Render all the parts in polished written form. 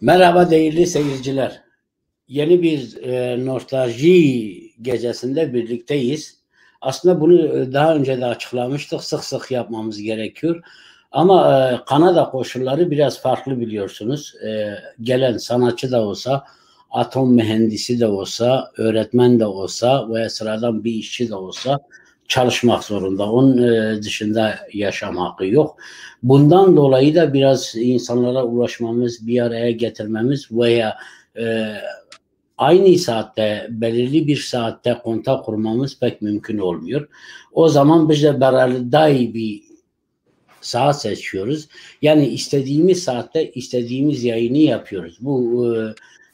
Merhaba değerli seyirciler. Yeni bir nostalji gecesinde birlikteyiz. Aslında bunu daha önce de açıklamıştık. Sık sık yapmamız gerekiyor. Ama Kanada koşulları biraz farklı biliyorsunuz. Gelen sanatçı da olsa, atom mühendisi de olsa, öğretmen de olsa veya sıradan bir işçi de olsa çalışmak zorunda. Onun dışında yaşam hakkı yok. Bundan dolayı da biraz insanlara ulaşmamız, bir araya getirmemiz veya e, aynı saatte, belirli bir saatte kontak kurmamız pek mümkün olmuyor. O zaman biz de belirli bir saat seçiyoruz. Yani istediğimiz saatte istediğimiz yayını yapıyoruz. Bu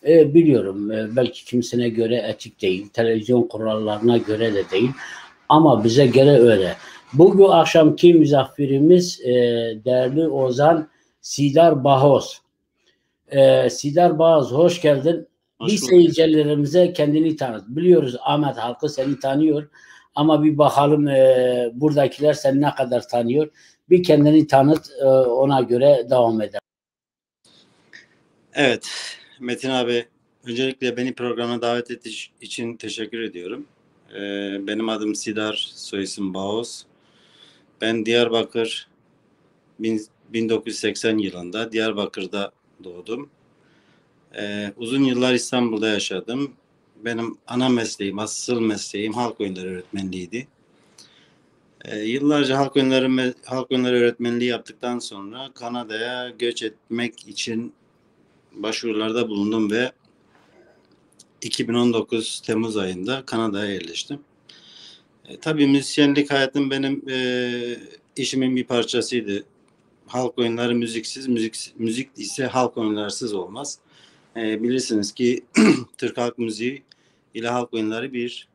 biliyorum belki kimisine göre etik değil, televizyon kurallarına göre de değil ama bize göre öyle. Bugün akşamki misafirimiz değerli Ozan Sidar Bahoz. Sidar Bağız hoş geldin. Bir seyircilerimize kendini tanıt. Biliyoruz Ahmet halkı seni tanıyor ama bir bakalım buradakiler seni ne kadar tanıyor. Bir kendini tanıt, ona göre devam edelim. Evet Metin abi, öncelikle beni programa davet ettiği için teşekkür ediyorum. Benim adım Sidar, soyisim Bağız. Ben Diyarbakır 1980 yılında Diyarbakır'da doğdum. Uzun yıllar İstanbul'da yaşadım. Benim ana mesleğim, asıl mesleğim halk oyunları öğretmenliğiydi. Yıllarca halk oyunları öğretmenliği yaptıktan sonra Kanada'ya göç etmek için başvurularda bulundum ve 2019 Temmuz ayında Kanada'ya yerleştim. Tabii müzisyenlik hayatım benim işimin bir parçasıydı. Halk oyunları müziksiz, müzik ise halk oyunlarsız olmaz. Bilirsiniz ki Türk halk müziği ile halk oyunları bir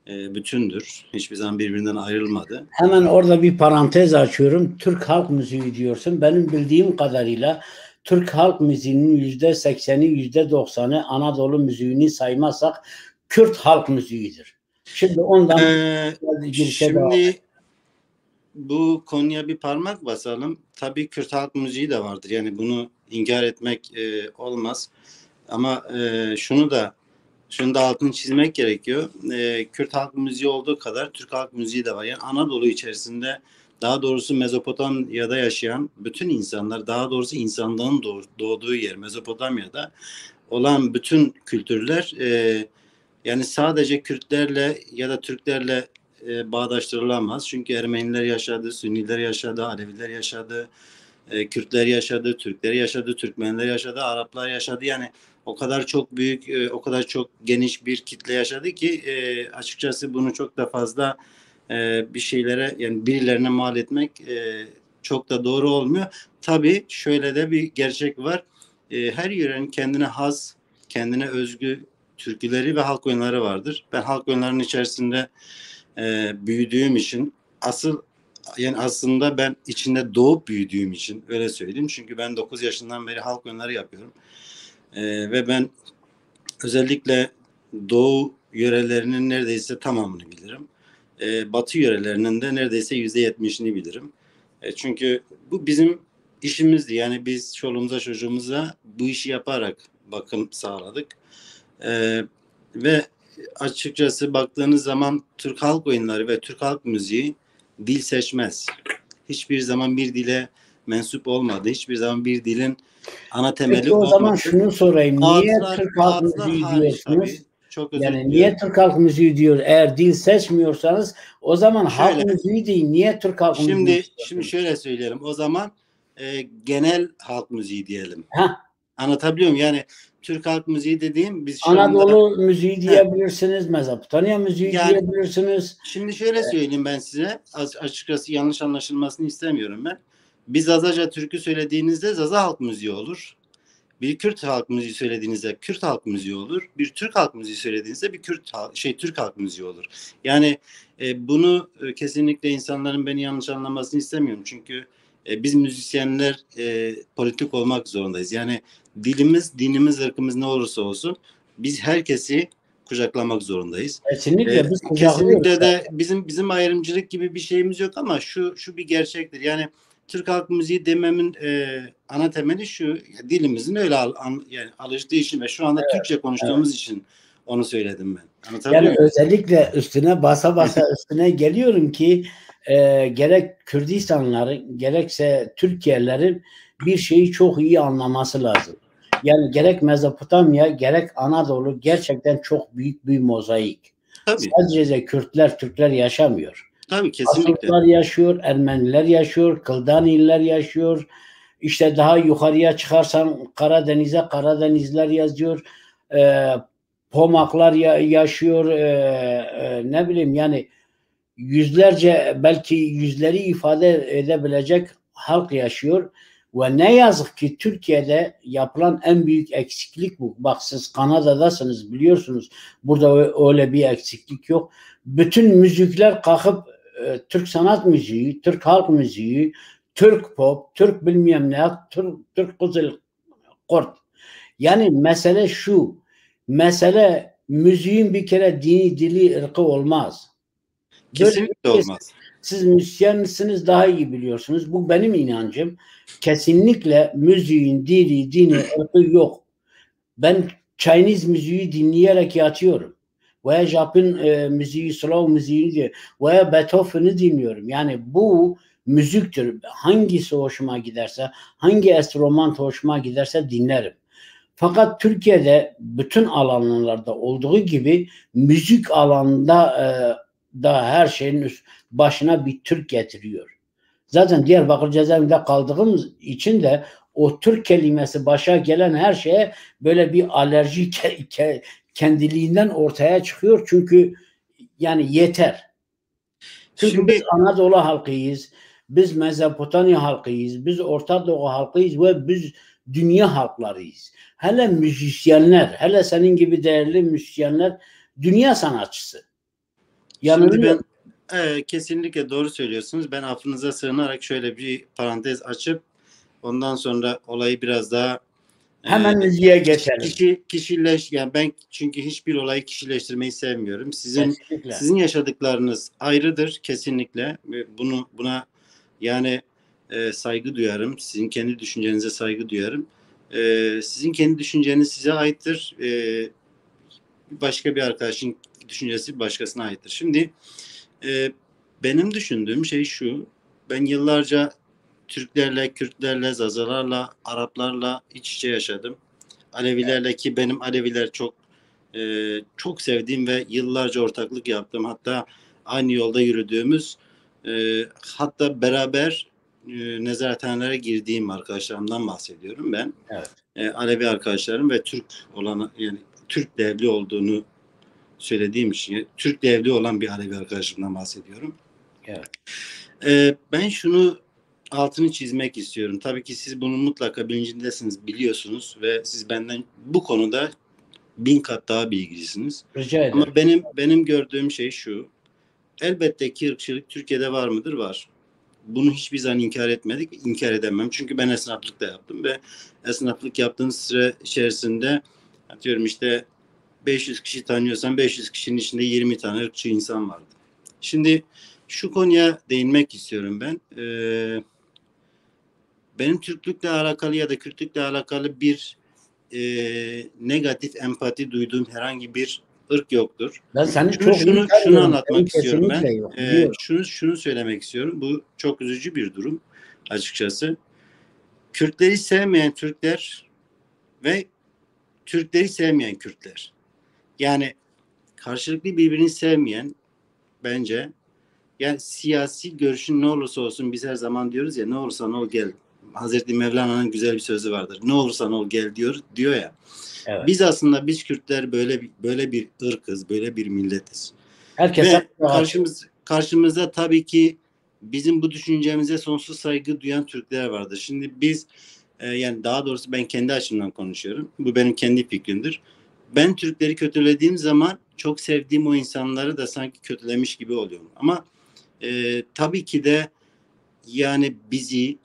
bütündür. Hiçbir zaman birbirinden ayrılmadı. Hemen orada bir parantez açıyorum. Türk halk müziği diyorsun. Benim bildiğim kadarıyla Türk halk müziğinin %80'i, %90'ı Anadolu müziğini saymazsak Kürt halk müziğidir. Şimdi ondan şimdi bu konuya bir parmak basalım. Tabii Kürt halk müziği de vardır. Yani bunu inkar etmek olmaz. Ama şunu da altını çizmek gerekiyor. Kürt halk müziği olduğu kadar Türk halk müziği de var. Yani Anadolu içerisinde, daha doğrusu Mezopotamya'da yaşayan bütün insanlar, daha doğrusu insanlığın doğduğu yer Mezopotamya'da olan bütün kültürler yani sadece Kürtlerle ya da Türklerle bağdaştırılamaz. Çünkü Ermeniler yaşadı, Sünniler yaşadı, Aleviler yaşadı, Kürtler yaşadı, Türkler yaşadı, Türkmenler yaşadı, Araplar yaşadı. Yani o kadar çok büyük, o kadar çok geniş bir kitle yaşadı ki açıkçası bunu çok da fazla bir şeylere, yani birilerine mal etmek çok da doğru olmuyor. Tabii şöyle de bir gerçek var. Her yörenin kendine has, kendine özgü türküleri ve halk oyunları vardır. Ben halk oyunlarının içerisinde büyüdüğüm için aslında ben içinde doğup büyüdüğüm için öyle söyleyeyim. Çünkü ben 9 yaşından beri halk oyunları yapıyorum. Ve ben özellikle Doğu yörelerinin neredeyse tamamını bilirim. Batı yörelerinin de neredeyse %70'ini bilirim. Çünkü bu bizim işimizdi. Yani biz çoluğumuza çocuğumuza bu işi yaparak bakım sağladık. Ve açıkçası baktığınız zaman Türk halk oyunları ve Türk halk müziği dil seçmez. Hiçbir zaman bir dile mensup olmadı. Hiçbir zaman bir dilin ana temeli Peki o olmadı. zaman şunu sorayım. Niye Türk halk müziği diyorsunuz? Çok özür Yani diliyorum. niye Türk halk müziği diyor? Eğer dil seçmiyorsanız o zaman halk müziği değil. Niye Türk halk müziği? Şimdi şöyle söyleyelim. O zaman genel halk müziği diyelim. Ha. Anlatabiliyor muyum? Yani Türk halk müziği dediğim biz şu Anadolu anda müziği diyebilirsiniz, Mezopotamya müziği diyebilirsiniz. Şimdi şöyle söyleyeyim ben size. Açıkçası yanlış anlaşılmasını istemiyorum ben. Bir Zazaca türkü söylediğinizde Zaza halk müziği olur. Bir Kürt halk müziği söylediğinizde Kürt halk müziği olur. Bir Türk halk müziği söylediğinizde bir Türk halk müziği olur. Yani bunu kesinlikle insanların beni yanlış anlamasını istemiyorum. Çünkü biz müzisyenler politik olmak zorundayız. Yani dilimiz, dinimiz, ırkımız ne olursa olsun biz herkesi kucaklamak zorundayız. Kesinlikle biz kesinlikle de bizim ayrımcılık gibi bir şeyimiz yok ama şu bir gerçektir. Yani Türk halk müziği dememin ana temeli şu: dilimizin öyle yani alıştığı için ve şu anda Evet, Türkçe evet. konuştuğumuz için onu söyledim ben. Yani Anlatabiliyor muyum? özellikle üstüne basa basa üstüne geliyorum ki gerek Kürdistanların gerekse Türkiye'lerin bir şeyi çok iyi anlaması lazım. Yani gerek Mezopotamya gerek Anadolu gerçekten çok büyük bir mozaik. Tabii. Sadece Kürtler, Türkler yaşamıyor. Tabii, kesinlikle. Asılıklar yaşıyor, Ermeniler yaşıyor, Kıldanililer yaşıyor. İşte daha yukarıya çıkarsan Karadenizler yazıyor. E, Pomaklar yaşıyor. Ne bileyim yani yüzlerce belki yüzleri ifade edebilecek halk yaşıyor. Ve ne yazık ki Türkiye'de yapılan en büyük eksiklik bu. Bak siz Kanada'dasınız biliyorsunuz. Burada öyle bir eksiklik yok. Bütün müzikler kalkıp Türk sanat müziği, Türk halk müziği, Türk pop, Türk bilmem ne, Türk Kızıl Kurt. Yani mesele şu. Mesele müziğin bir kere dini, dili, ırkı olmaz. Böyle Kesinlikle bir şey, olmaz. siz müzisyen misiniz daha iyi biliyorsunuz. Bu benim inancım. Kesinlikle müziğin dili, dini, ırkı yok. Ben Chinese müziği dinleyerek yatıyorum. Veya Japon müziği, slow müziği veya Beethoven'ı dinliyorum. Yani bu müziktir. Hangisi hoşuma giderse, hangi enstrüman hoşuma giderse dinlerim. Fakat Türkiye'de bütün alanlarda olduğu gibi müzik alanında da her şeyin başına bir Türk getiriyor. Zaten Diyarbakır cezaevinde kaldığımız için de o Türk kelimesi başa gelen her şeye böyle bir alerji kendiliğinden ortaya çıkıyor. Çünkü yani yeter. Çünkü biz Şimdi Anadolu halkıyız, biz Mezopotamya halkıyız, biz Orta Doğu halkıyız ve biz dünya halklarıyız. Hele müzisyenler, hele senin gibi değerli müzisyenler dünya sanatçısı. şimdi Yanılıyor. ben kesinlikle doğru söylüyorsunuz. Ben affınıza sığınarak şöyle bir parantez açıp ondan sonra olayı biraz daha Hemen müziğe geçelim. yani ben çünkü hiçbir olayı kişileştirmeyi sevmiyorum. Kesinlikle. Sizin yaşadıklarınız ayrıdır kesinlikle. Buna yani saygı duyarım. Sizin kendi düşüncenize saygı duyarım. Sizin kendi düşünceniz size aittir. Başka bir arkadaşın düşüncesi başkasına aittir. Şimdi benim düşündüğüm şey şu: ben yıllarca Türklerle, Kürtlerle, Zazalarla, Araplarla iç içe yaşadım. Alevilerle, ki benim Aleviler çok sevdiğim ve yıllarca ortaklık yaptım. Hatta aynı yolda yürüdüğümüz, hatta beraber nezarethanelere girdiğim arkadaşlarımdan bahsediyorum ben. Evet. Alevi arkadaşlarım ve Türk olan, yani Türk devli olduğunu söylediğim için, Türk devli olan bir Alevi arkadaşımdan bahsediyorum. Evet. Ben şunu altını çizmek istiyorum. Tabii ki siz bunun mutlaka bilincindesiniz, biliyorsunuz ve siz benden bu konuda 1000 kat daha bilgilisiniz. Rica ederim. Ama benim gördüğüm şey şu: elbette ki ırkçılık Türkiye'de var mıdır? Var. Bunu hiçbir zaman inkar etmedik, inkar edemem. Çünkü ben esnaflık da yaptım ve esnaflık yaptığım süre içerisinde atıyorum işte 500 kişi tanıyorsam 500 kişinin içinde 20 tane ırkçı insan vardı. Şimdi şu konuya değinmek istiyorum ben. Benim Türklükle alakalı ya da Kürtlükle alakalı bir negatif empati duyduğum herhangi bir ırk yoktur. Ben seni Şunu çok iyi şunu şunu tanıyorum. anlatmak Benim istiyorum ben. kesinlikle yok. Biliyorum. Şunu söylemek istiyorum. Bu çok üzücü bir durum açıkçası. Kürtleri sevmeyen Türkler ve Türkleri sevmeyen Kürtler. Yani karşılıklı birbirini sevmeyen, bence, yani siyasi görüşün ne olursa olsun, biz her zaman diyoruz ya, ne olursa ol gel. Hazreti Mevlana'nın güzel bir sözü vardır. Ne olursa ol gel diyor ya. Evet. Biz Kürtler böyle bir ırkız, böyle bir milletiz. Herkese Ve karşımızda tabii ki bizim bu düşüncemize sonsuz saygı duyan Türkler vardır. Şimdi biz yani daha doğrusu ben kendi açımdan konuşuyorum. Bu benim kendi fikrimdir. Ben Türkleri kötülediğim zaman çok sevdiğim o insanları da sanki kötülemiş gibi oluyorum. Ama tabii ki de yani bizi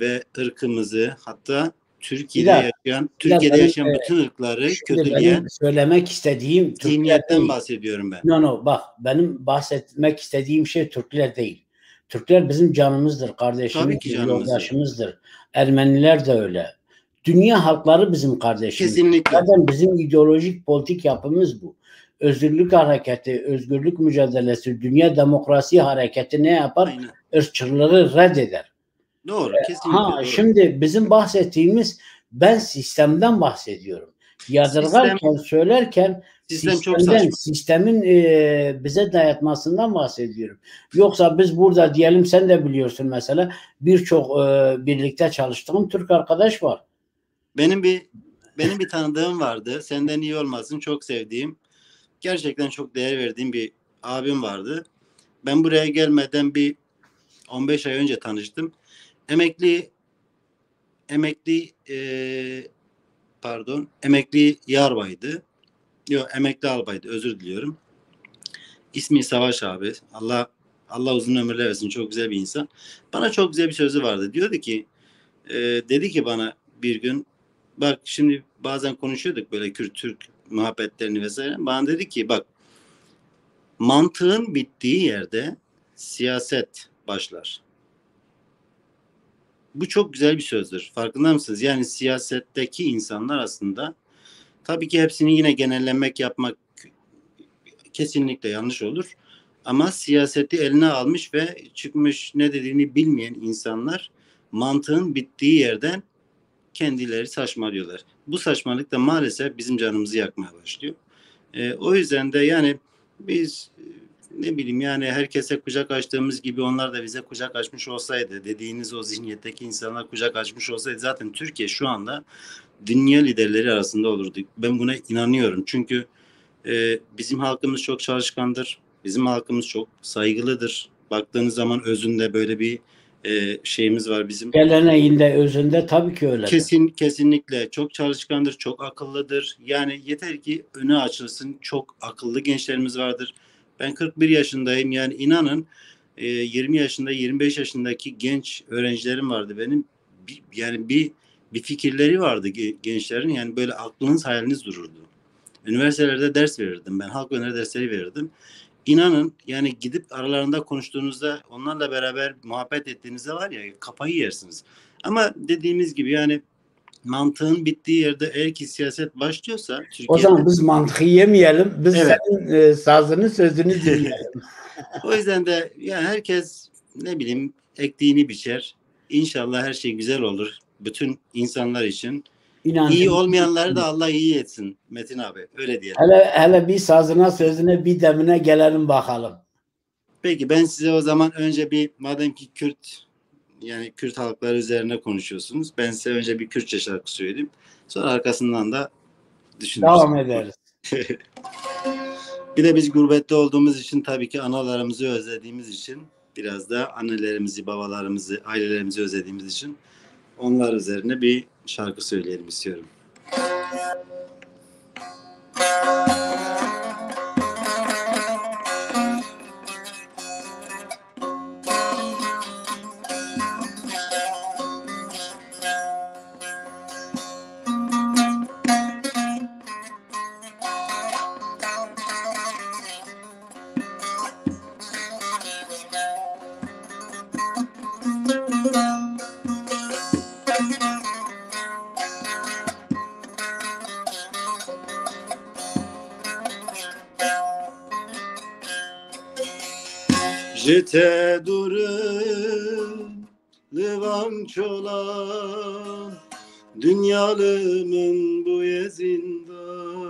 ve ırkımızı, hatta Bilal, Türkiye'de benim yaşayan bütün ırkları şimdi benim kötüleyen söylemek istediğim Türkler zihniyetten değil. bahsediyorum ben. No, bak benim bahsetmek istediğim şey Türkler değil. Türkler bizim canımızdır, Tabii ki kardeşimizdir, canımızdır. yoldaşımızdır. Ermeniler de öyle. Dünya halkları bizim kardeşimiz. Kesinlikle. Zaten bizim ideolojik politik yapımız bu. Özgürlük hareketi, özgürlük mücadelesi, dünya demokrasi hareketi ne yapar? Aynen. Irkçılığı reddeder. Doğru, kesinlikle doğru. Şimdi bizim bahsettiğimiz, ben sistemden bahsediyorum. Yadırgarken, söylerken sistem çok saçma. sistemin bize dayatmasından bahsediyorum. Yoksa biz burada diyelim, sen de biliyorsun mesela, birçok birlikte çalıştığım Türk arkadaş var. Benim bir tanıdığım vardı. Senden iyi olmasın, çok sevdiğim, gerçekten çok değer verdiğim bir abim vardı. Ben buraya gelmeden bir 15 ay önce tanıştım. Emekli yarbaydı. Yok, emekli albaydı. Özür diliyorum. İsmi Savaş abi. Allah uzun ömürler versin. Çok güzel bir insan. Bana çok güzel bir sözü vardı. Diyordu ki, dedi ki bana bir gün, bak şimdi bazen konuşuyorduk böyle Kürt-Türk muhabbetlerini vesaire. Bana dedi ki, bak, mantığın bittiği yerde siyaset başlar. Bu çok güzel bir sözdür. Farkında mısınız? Yani siyasetteki insanlar aslında, tabii ki hepsini yine genellemek yapmak kesinlikle yanlış olur. Ama siyaseti eline almış ve çıkmış ne dediğini bilmeyen insanlar mantığın bittiği yerden kendileri saçmalıyorlar. Bu saçmalık da maalesef bizim canımızı yakmaya başlıyor. O yüzden de yani biz ne bileyim, yani herkese kucak açtığımız gibi onlar da bize kucak açmış olsaydı, dediğiniz o zihniyetteki insanlar kucak açmış olsaydı, zaten Türkiye şu anda dünya liderleri arasında olurdu. Ben buna inanıyorum. Çünkü bizim halkımız çok çalışkandır. Bizim halkımız çok saygılıdır. Baktığınız zaman özünde böyle bir şeyimiz var bizim. Geleneğinde, özünde tabii ki öyle. Kesinlikle çok çalışkandır, çok akıllıdır. Yani yeter ki önü açılsın. Çok akıllı gençlerimiz vardır. Ben 41 yaşındayım. Yani inanın 20 yaşında, 25 yaşındaki genç öğrencilerim vardı benim. Yani bir fikirleri vardı gençlerin. Yani böyle aklınız hayaliniz dururdu. Üniversitelerde ders verirdim. Ben halk öneri dersleri verirdim. İnanın yani gidip aralarında konuştuğunuzda, onlarla beraber muhabbet ettiğinizde var ya, kafayı yersiniz. Ama dediğimiz gibi yani mantığın bittiği yerde eğer ki siyaset başlıyorsa Türkiye'de... O zaman biz mantığı yemeyelim. Biz evet, senin sazını, sözünü dinleyelim. O yüzden de yani herkes ne bileyim ektiğini biçer. İnşallah her şey güzel olur. Bütün insanlar için. İyi olmayanları da Allah iyi etsin Metin abi. Öyle diyelim. Hele bir sazına, sözüne, bir demine gelelim bakalım. Peki ben size o zaman önce madem ki Kürt halkları üzerine konuşuyorsunuz, ben size önce bir Kürtçe şarkı söyleyeyim. Sonra arkasından da düşünürüz. Devam ederiz. Bir de biz gurbette olduğumuz için, tabii ki analarımızı özlediğimiz için, biraz da annelerimizi, babalarımızı, ailelerimizi özlediğimiz için onlar üzerine bir şarkı söyleyelim istiyorum. Jete durun livan çolan, dünyalımın bu yezindan.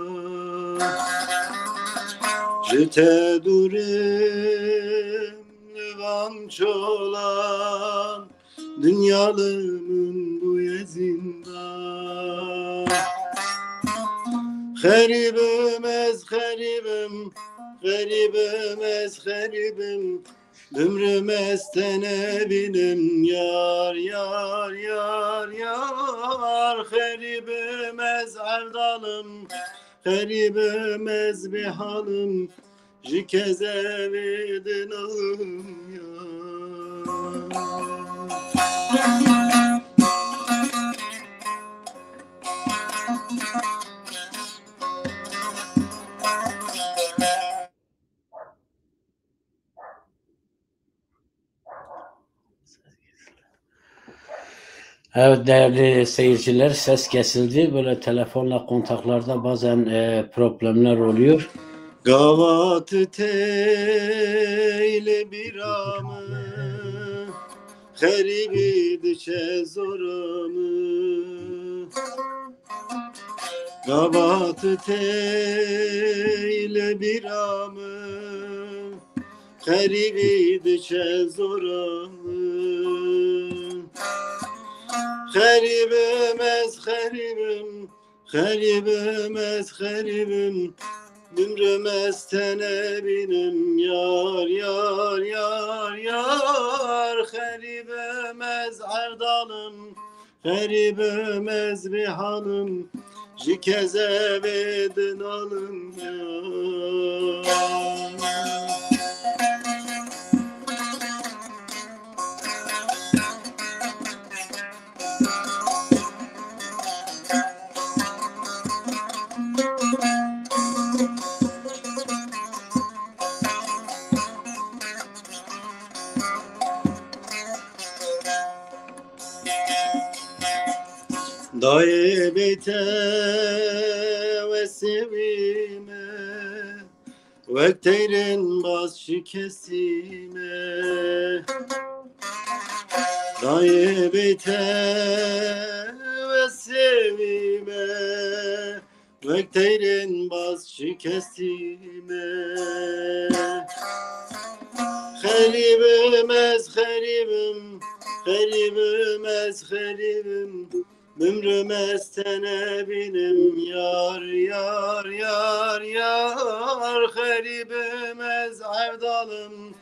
Jete durun livan çolan, dünyalımın bu yezindan. Garibim ez garibim, garibim ez garibim, ömrüm estene binim yar yar yar yar. Garibim ez evdalım, garibim ez bihalım, jikeze vidinalım yar. Evet değerli seyirciler, ses kesildi. Böyle telefonla kontaklarda bazen problemler oluyor. Gavatı teyle biramı, heribi düşe zoramı. Gavatı teyle biramı, heribi düşe zoramı. Heribim ez heribim, heribim ez heribim, ömrüm estene binim yar yar yar yar. Heribim ez erdalım, heribim ez bihanım, jikeze vedin alım yar. Dayı bite ve sevime, vekteyrin baz şikesime. Dayı bite ve sevime, vekteyrin baz şikesime. Heribim ez heribim, heribim ez heribim, ömrüm estene binim yar yar yar yar. Heribim ez evdalım,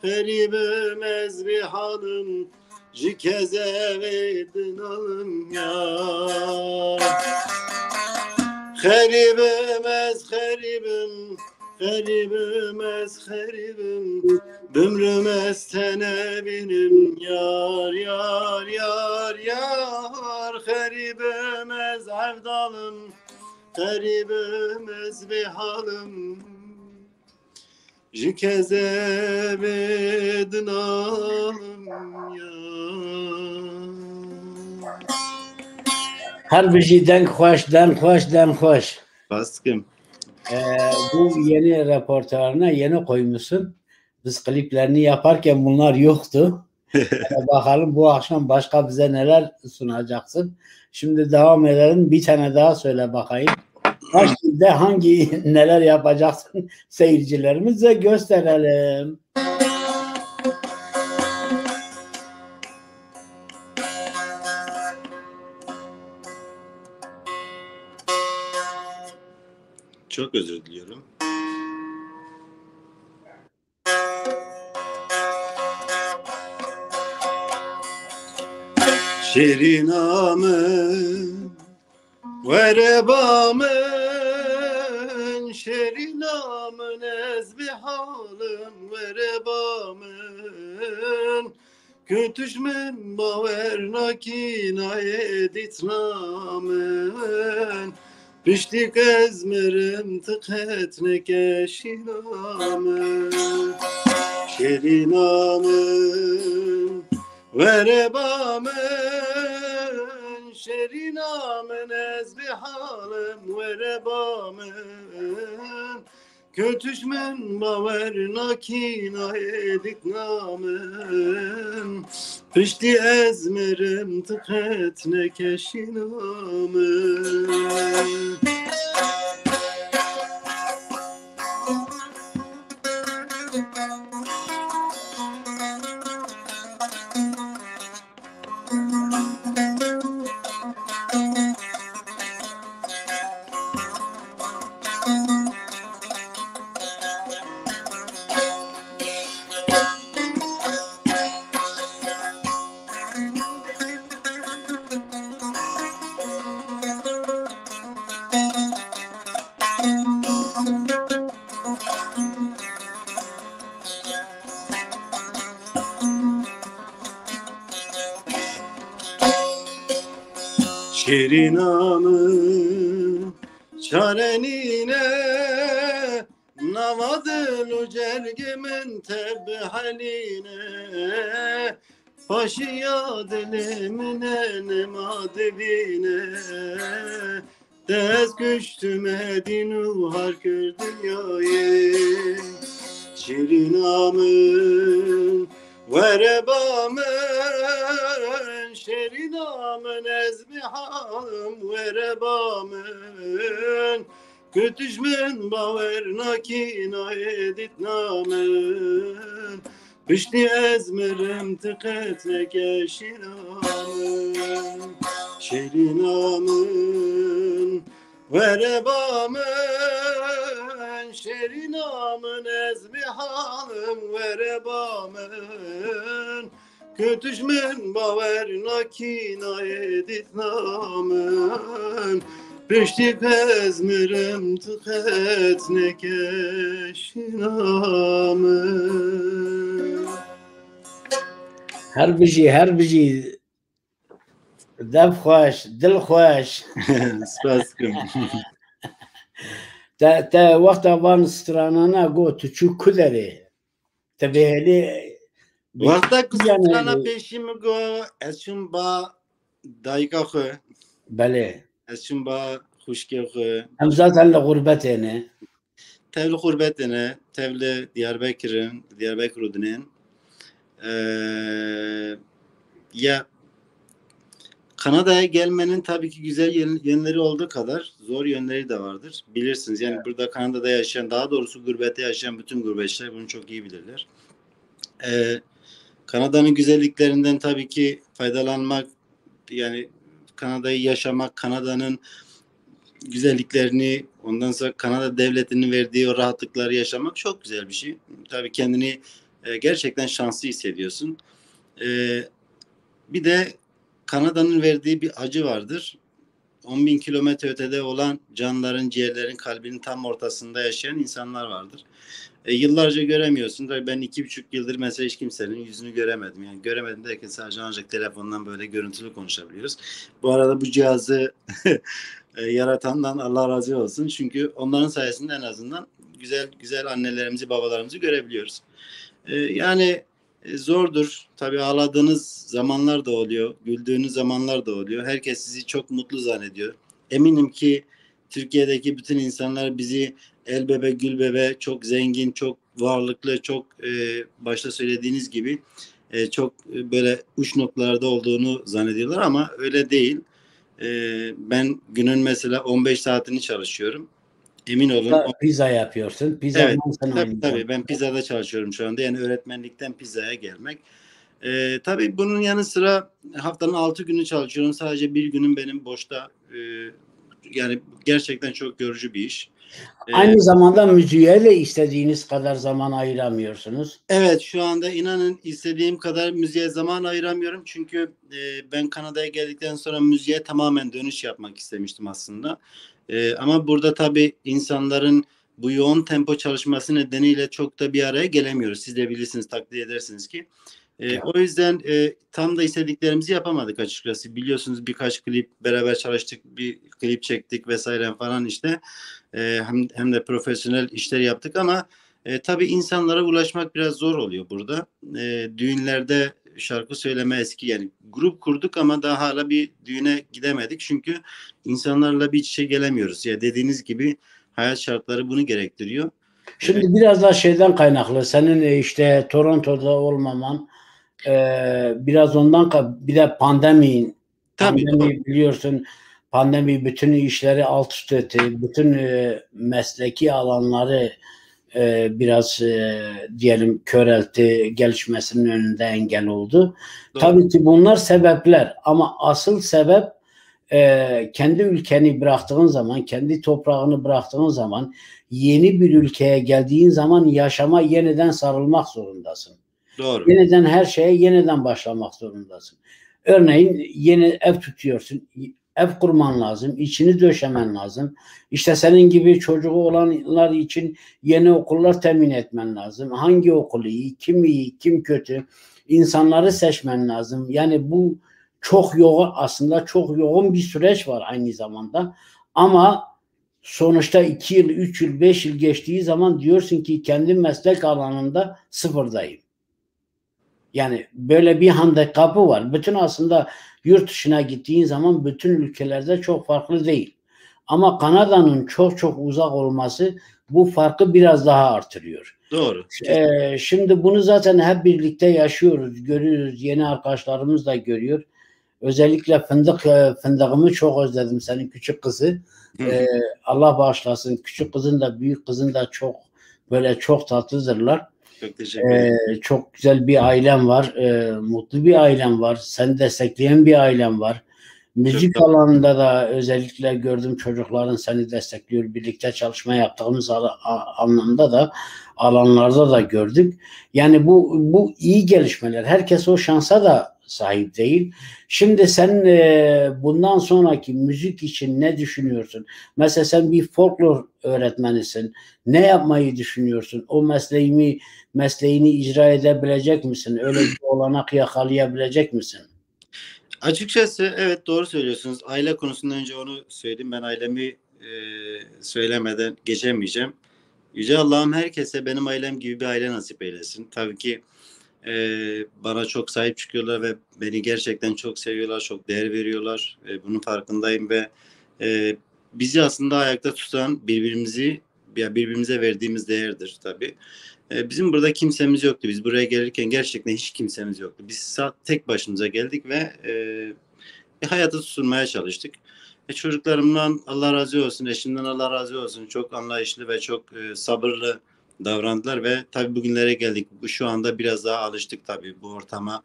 heribim ez bihanım, jikeze vedin alım yar. Heribim ez heribim, heribim ez heribim, ömrüm estene binim yar yar yar yar. Heribim ez evdalım, heribim ez bihalım, jikeze vedin alım yar. Her bir şeyden hoş, den hoş. Baskım. Bu yeni repertuarına yeni koymuşsun. Biz kliplerini yaparken bunlar yoktu. Bakalım bu akşam başka bize neler sunacaksın. Şimdi devam edelim. Bir tane daha söyle bakayım. Başka hangi neler yapacaksın seyircilerimize gösterelim. Çok özür diliyorum. Şirinamın verebamın, şirinamın ezbihalım verebamın, kötüşmen bavernakina editnamın, piştik ezmerim tıketne keşinamın. Şirinamın verebamın, şerinamın ezbihalım verebamın, kötüşmen bavernakina editnamın, pişti ezmerim tıketne keşinamın. Şirinamın çarenine, navadıl cergimin tebhaline, Paşiya dilimine nema diline Dez güçtüm edinu har kür dünyayı Şirin amın verebamın Şirin amın ezmihalım verebamın Kötüşmen bavernakina edit namın Bişti ezmerim tıketnek eşinamın Şerinamın verebamın Şerinamın ezmihalım verebamın Kötüşmen bavernakina edit namın Beşti ezmerim tıketnek eşinamın Her biji dev xoş, dil xoş. Spas kım. Te vakta van stranana go tu çu kuderi. Te beheli Vakta kıstrana peşimi go eşim ba dayka xo. bale. Eşim ba xuşke xo. Hem zaten le gurbetene. Tevli gurbetine, tevli Diyarbakır udinin. Ya Kanada'ya gelmenin tabii ki güzel yönleri olduğu kadar zor yönleri de vardır. Bilirsiniz yani burada Kanada'da yaşayan, daha doğrusu gurbette yaşayan bütün gurbetçiler bunu çok iyi bilirler. Kanada'nın güzelliklerinden tabii ki faydalanmak, yani Kanada'yı yaşamak, Kanada'nın güzelliklerini, ondan sonra Kanada devletinin verdiği o rahatlıkları yaşamak çok güzel bir şey. Tabii kendini gerçekten şanslı hissediyorsun. Bir de Kanada'nın verdiği bir acı vardır. 10.000 kilometre ötede olan canların, ciğerlerin, kalbinin tam ortasında yaşayan insanlar vardır. Yıllarca göremiyorsun. Tabii ben 2,5 yıldır mesela hiç kimsenin yüzünü göremedim. Yani göremedim derken sadece ancak telefondan böyle görüntülü konuşabiliyoruz. Bu arada bu cihazı yaratandan Allah razı olsun. Çünkü onların sayesinde en azından güzel güzel annelerimizi, babalarımızı görebiliyoruz. Yani zordur. Tabii ağladığınız zamanlar da oluyor. Güldüğünüz zamanlar da oluyor. Herkes sizi çok mutlu zannediyor. Eminim ki Türkiye'deki bütün insanlar bizi el bebe gül bebe, çok zengin, çok varlıklı, çok başta söylediğiniz gibi çok böyle uç noktalarda olduğunu zannediyorlar ama öyle değil. Ben günün mesela 15 saatini çalışıyorum. Emin olun. Pizza yapıyorsun. Pizza Evet. sen Tabii ben pizzada çalışıyorum şu anda. Yani öğretmenlikten pizzaya gelmek. Tabii bunun yanı sıra haftanın 6 günü çalışıyorum. Sadece bir günün benim boşta. Yani gerçekten çok yorucu bir iş. Aynı zamanda müziğe de istediğiniz kadar zaman ayıramıyorsunuz. Evet, şu anda inanın istediğim kadar müziğe zaman ayıramıyorum. Çünkü ben Kanada'ya geldikten sonra müziğe tamamen dönüş yapmak istemiştim aslında. Ama burada tabii insanların bu yoğun tempo çalışması nedeniyle çok da bir araya gelemiyoruz. Siz de bilirsiniz, takdir edersiniz ki. O yüzden tam da istediklerimizi yapamadık açıkçası. Biliyorsunuz birkaç klip beraber çalıştık, bir klip çektik vesaire falan işte. Hem de profesyonel işler yaptık ama tabii insanlara ulaşmak biraz zor oluyor burada. Düğünlerde şarkı söyleme eski, yani grup kurduk ama daha hala bir düğüne gidemedik. Çünkü insanlarla bir iç içe gelemiyoruz. Ya dediğiniz gibi hayat şartları bunu gerektiriyor. Şimdi biraz da şeyden kaynaklı. Senin işte Toronto'da olmaman biraz ondan bir de pandemi Tabii. biliyorsun, pandemi bütün işleri alt üst etti. Bütün mesleki alanları biraz diyelim köreltti, gelişmesinin önünde engel oldu. Doğru. Tabii ki bunlar sebepler ama asıl sebep kendi ülkeni bıraktığın zaman, kendi toprağını bıraktığın zaman, yeni bir ülkeye geldiğin zaman yaşama yeniden sarılmak zorundasın. Doğru. Yeniden her şeye yeniden başlamak zorundasın. Örneğin yeni ev tutuyorsun. Ev kurman lazım. İçini döşemen lazım. İşte senin gibi çocuğu olanlar için yeni okullar temin etmen lazım. Hangi okul iyi, kim kötü? İnsanları seçmen lazım. Yani bu çok yoğun, aslında çok yoğun bir süreç var aynı zamanda. Ama sonuçta 2 yıl, 3 yıl, 5 yıl geçtiği zaman diyorsun ki kendi meslek alanında sıfırdayım. Yani böyle bir handikapı var. Bütün aslında yurt dışına gittiğin zaman bütün ülkelerde çok farklı değil. Ama Kanada'nın çok çok uzak olması bu farkı biraz daha artırıyor. Doğru. Şimdi bunu zaten hep birlikte yaşıyoruz, görüyoruz. Yeni arkadaşlarımız da görüyor. Özellikle fındığımı çok özledim, senin küçük kızı. Allah bağışlasın. Küçük kızın da büyük kızın da çok böyle çok tatlıdırlar. Çok teşekkür ederim. Çok güzel bir ailem var. Mutlu bir ailem var. Seni destekleyen bir ailem var. Müzik alanında da özellikle gördüm, çocukların seni destekliyor. Birlikte çalışma yaptığımız anlamda da alanlarda da gördük. Yani bu iyi gelişmeler. Herkes o şansa da sahip değil. Şimdi sen bundan sonraki müzik için ne düşünüyorsun? Mesela sen bir folklor öğretmenisin. Ne yapmayı düşünüyorsun? O mesleğini icra edebilecek misin? Öyle bir olanak yakalayabilecek misin? Açıkçası evet, doğru söylüyorsunuz. Aile konusunda önce onu söyleyeyim. Ben ailemi söylemeden geçemeyeceğim. Yüce Allah'ım herkese benim ailem gibi bir aile nasip eylesin. Tabii ki bana çok sahip çıkıyorlar ve beni gerçekten çok seviyorlar, çok değer veriyorlar. Bunun farkındayım ve bizi aslında ayakta tutan birbirimize verdiğimiz değerdir tabii. Bizim burada kimsemiz yoktu. Biz buraya gelirken gerçekten hiç kimsemiz yoktu. Biz tek başımıza geldik ve hayata tutunmaya çalıştık. Çocuklarımdan Allah razı olsun, eşimden Allah razı olsun. Çok anlayışlı ve çok sabırlı davrandılar ve tabii bugünlere geldik. Şu anda biraz daha alıştık tabii bu ortama.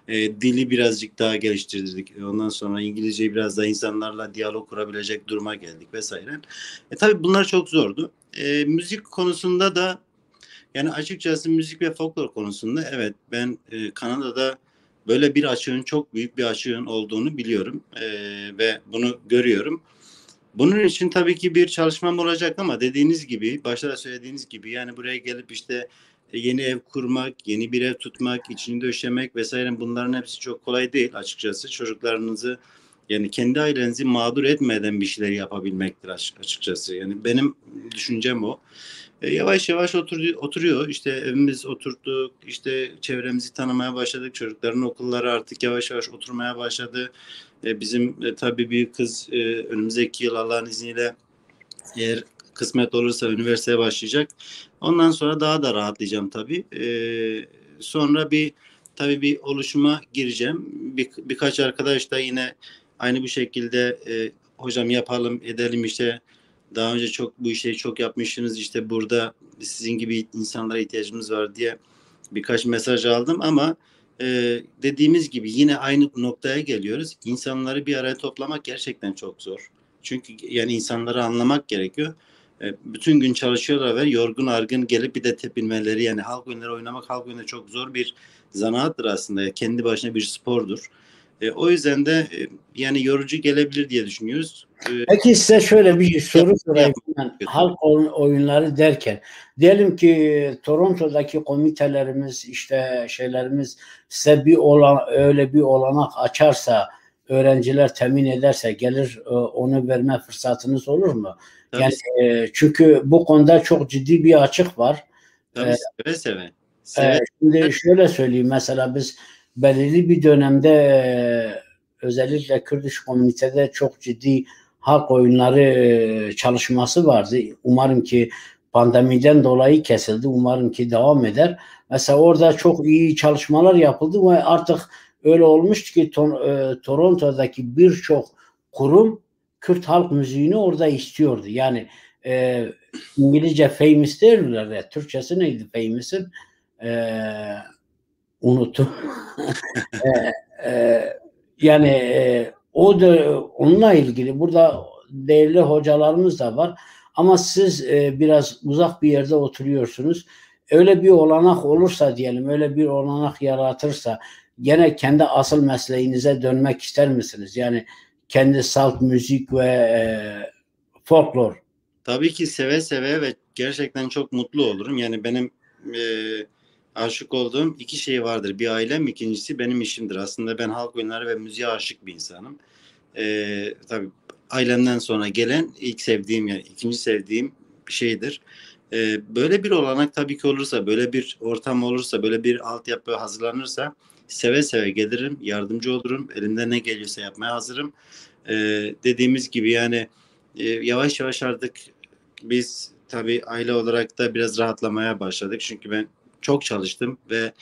Dili birazcık daha geliştirdik. Ondan sonra İngilizceyi biraz daha insanlarla diyalog kurabilecek duruma geldik vesaire. Tabii bunlar çok zordu. Müzik konusunda da yani açıkçası müzik ve folklor konusunda evet, ben Kanada'da böyle bir açığın, çok büyük bir açığın olduğunu biliyorum ve bunu görüyorum. Bunun için tabii ki bir çalışmam olacak ama dediğiniz gibi, başta da söylediğiniz gibi, yani buraya gelip işte yeni ev kurmak, yeni bir ev tutmak, içini döşemek vesaire, bunların hepsi çok kolay değil açıkçası. Çocuklarınızı, yani kendi ailenizi mağdur etmeden bir şeyler yapabilmektir açıkçası. Yani benim düşüncem o. Yavaş yavaş oturuyor. İşte evimiz oturttuk, işte çevremizi tanımaya başladık. Çocukların okulları artık yavaş yavaş oturmaya başladı. Bizim tabii büyük kız önümüzdeki yıl Allah'ın izniyle, eğer kısmet olursa, üniversiteye başlayacak. Ondan sonra daha da rahatlayacağım tabii. Sonra tabii bir oluşuma gireceğim. Birkaç arkadaş da yine aynı bu şekilde hocam yapalım edelim, işte daha önce çok bu işleri çok yapmışsınız, işte burada sizin gibi insanlara ihtiyacımız var diye birkaç mesaj aldım ama dediğimiz gibi yine aynı noktaya geliyoruz. İnsanları bir araya toplamak gerçekten çok zor. Çünkü yani insanları anlamak gerekiyor. Bütün gün çalışıyorlar ve yorgun argın gelip bir de tepinmeleri, yani halk oyunları oynamak, halk oyunları çok zor bir zanaattır aslında. Kendi başına bir spordur. O yüzden de yani yorucu gelebilir diye düşünüyoruz. Peki size şöyle bir soru sorayım. Yapmak Yani kötü. halk oyunları derken diyelim ki Toronto'daki komitelerimiz, işte şeylerimiz size öyle bir olanak açarsa, öğrenciler temin ederse, gelir onu verme fırsatınız olur mu? Tabii, Yani çünkü bu konuda çok ciddi bir açık var. tabii, E, seve seve. Seve. Şimdi şöyle söyleyeyim, mesela biz belirli bir dönemde özellikle Kürt iş komünitede çok ciddi halk oyunları çalışması vardı. Umarım ki pandemiden dolayı kesildi. Umarım ki devam eder. Mesela orada çok iyi çalışmalar yapıldı ve artık öyle olmuştu ki Toronto'daki birçok kurum Kürt halk müziğini orada istiyordu. Yani e, İngilizce famous derler ya. Türkçesi neydi famous'ın? Ee, Unuttum. Ee, e, Yani o da onunla ilgili burada değerli hocalarımız da var. Ama siz biraz uzak bir yerde oturuyorsunuz. Öyle bir olanak olursa diyelim, öyle bir olanak yaratırsa gene kendi asıl mesleğinize dönmek ister misiniz? Yani kendi salt müzik ve folklor. Tabii ki seve seve ve gerçekten çok mutlu olurum. Yani benim e, aşık olduğum iki şey vardır. Bir ailem, ikincisi benim işimdir. Aslında ben halk oyunları ve müziğe aşık bir insanım. Tabii ailemden sonra gelen ilk sevdiğim, yani ikinci sevdiğim bir şeydir. Böyle bir olanak tabii ki olursa, böyle bir ortam olursa, böyle bir altyapı hazırlanırsa seve seve gelirim, yardımcı olurum. Elimden ne geliyorsa yapmaya hazırım. Dediğimiz gibi yani yavaş yavaş artık biz tabii aile olarak da biraz rahatlamaya başladık. Çünkü ben çok çalıştım ve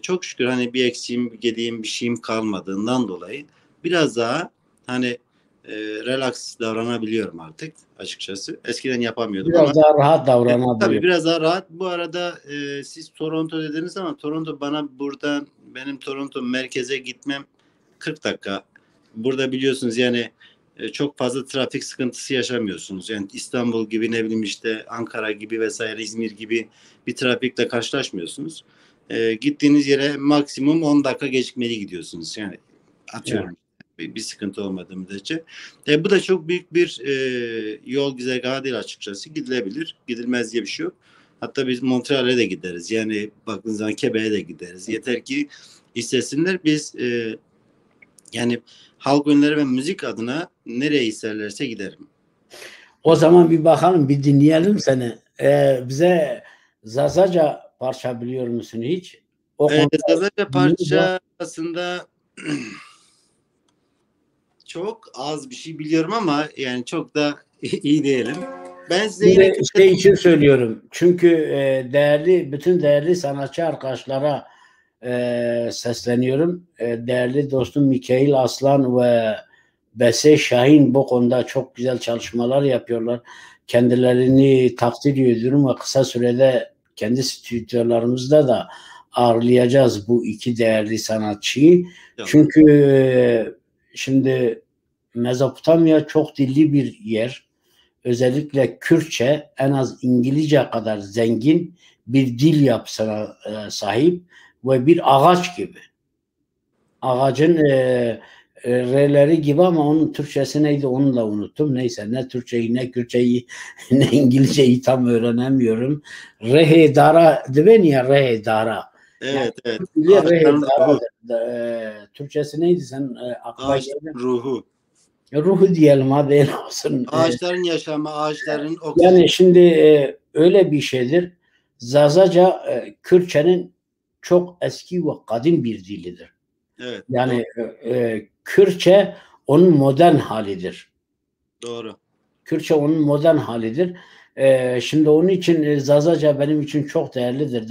çok şükür hani bir eksiğim, bir gediğim, bir şeyim kalmadığından dolayı biraz daha hani relax davranabiliyorum artık açıkçası. Eskiden yapamıyordum ama Biraz daha rahat tabii davranabiliyor. biraz daha rahat. Bu arada siz Toronto dediniz ama Toronto bana buradan benim Toronto merkeze gitmem 40 dakika. Burada biliyorsunuz yani çok fazla trafik sıkıntısı yaşamıyorsunuz. Yani İstanbul gibi ne bileyim işte Ankara gibi vesaire İzmir gibi bir trafikle karşılaşmıyorsunuz. Gittiğiniz yere maksimum 10 dakika gecikmeli gidiyorsunuz. Yani Yani. atıyorum bir sıkıntı olmadığı müddetçe. Bu da çok büyük bir yol güzergahı değil açıkçası. Gidilebilir. Gidilmez diye bir şey yok. Hatta biz Montreal'e de gideriz. Yani baktığınız zaman Quebec'e de gideriz. Yeter ki istesinler. Biz yani halk oyunları ve müzik adına nereye isterlerse giderim. O zaman bir bakalım, bir dinleyelim seni. Bize Zazaca parça biliyor musun hiç? O konuda Sadece bilgimiz var. parça aslında çok az bir şey biliyorum ama yani çok da iyi değilim. Ben size yine Şimdi şey için söylüyorum. Çünkü bütün değerli sanatçı arkadaşlara sesleniyorum. Değerli dostum Mikail Aslan ve Bese Şahin bu konuda çok güzel çalışmalar yapıyorlar. Kendilerini takdir ediyorum ve kısa sürede kendi stüdyolarımızda da ağırlayacağız bu iki değerli sanatçıyı. Çünkü şimdi Mezopotamya çok dilli bir yer. Özellikle Kürtçe en az İngilizce kadar zengin bir dil yapısına sahip ve bir ağaç gibi. Ağacın R'leri gibi ama onun Türkçesi neydi onu da unuttum. Neyse, ne Türkçeyi ne Kürtçeyi ne İngilizceyi tam öğrenemiyorum. Rehedara değil ya, rehedara. Yani evet evet. Türkçe Ağaçların ruhu. rehedaradır. Türkçesi neydi sen aklına geldi? Ağaçların ruhu. Ruhu diyelim, hadi olsun. Ağaçların yaşamı, ağaçların oksijen. Yani şimdi öyle bir şeydir. Zazaca Kürtçenin çok eski ve kadim bir dilidir. Evet, doğru. Yani Kürtçe onun modern halidir. Doğru. Kürtçe onun modern halidir. Şimdi onun için Zazaca benim için çok değerlidir.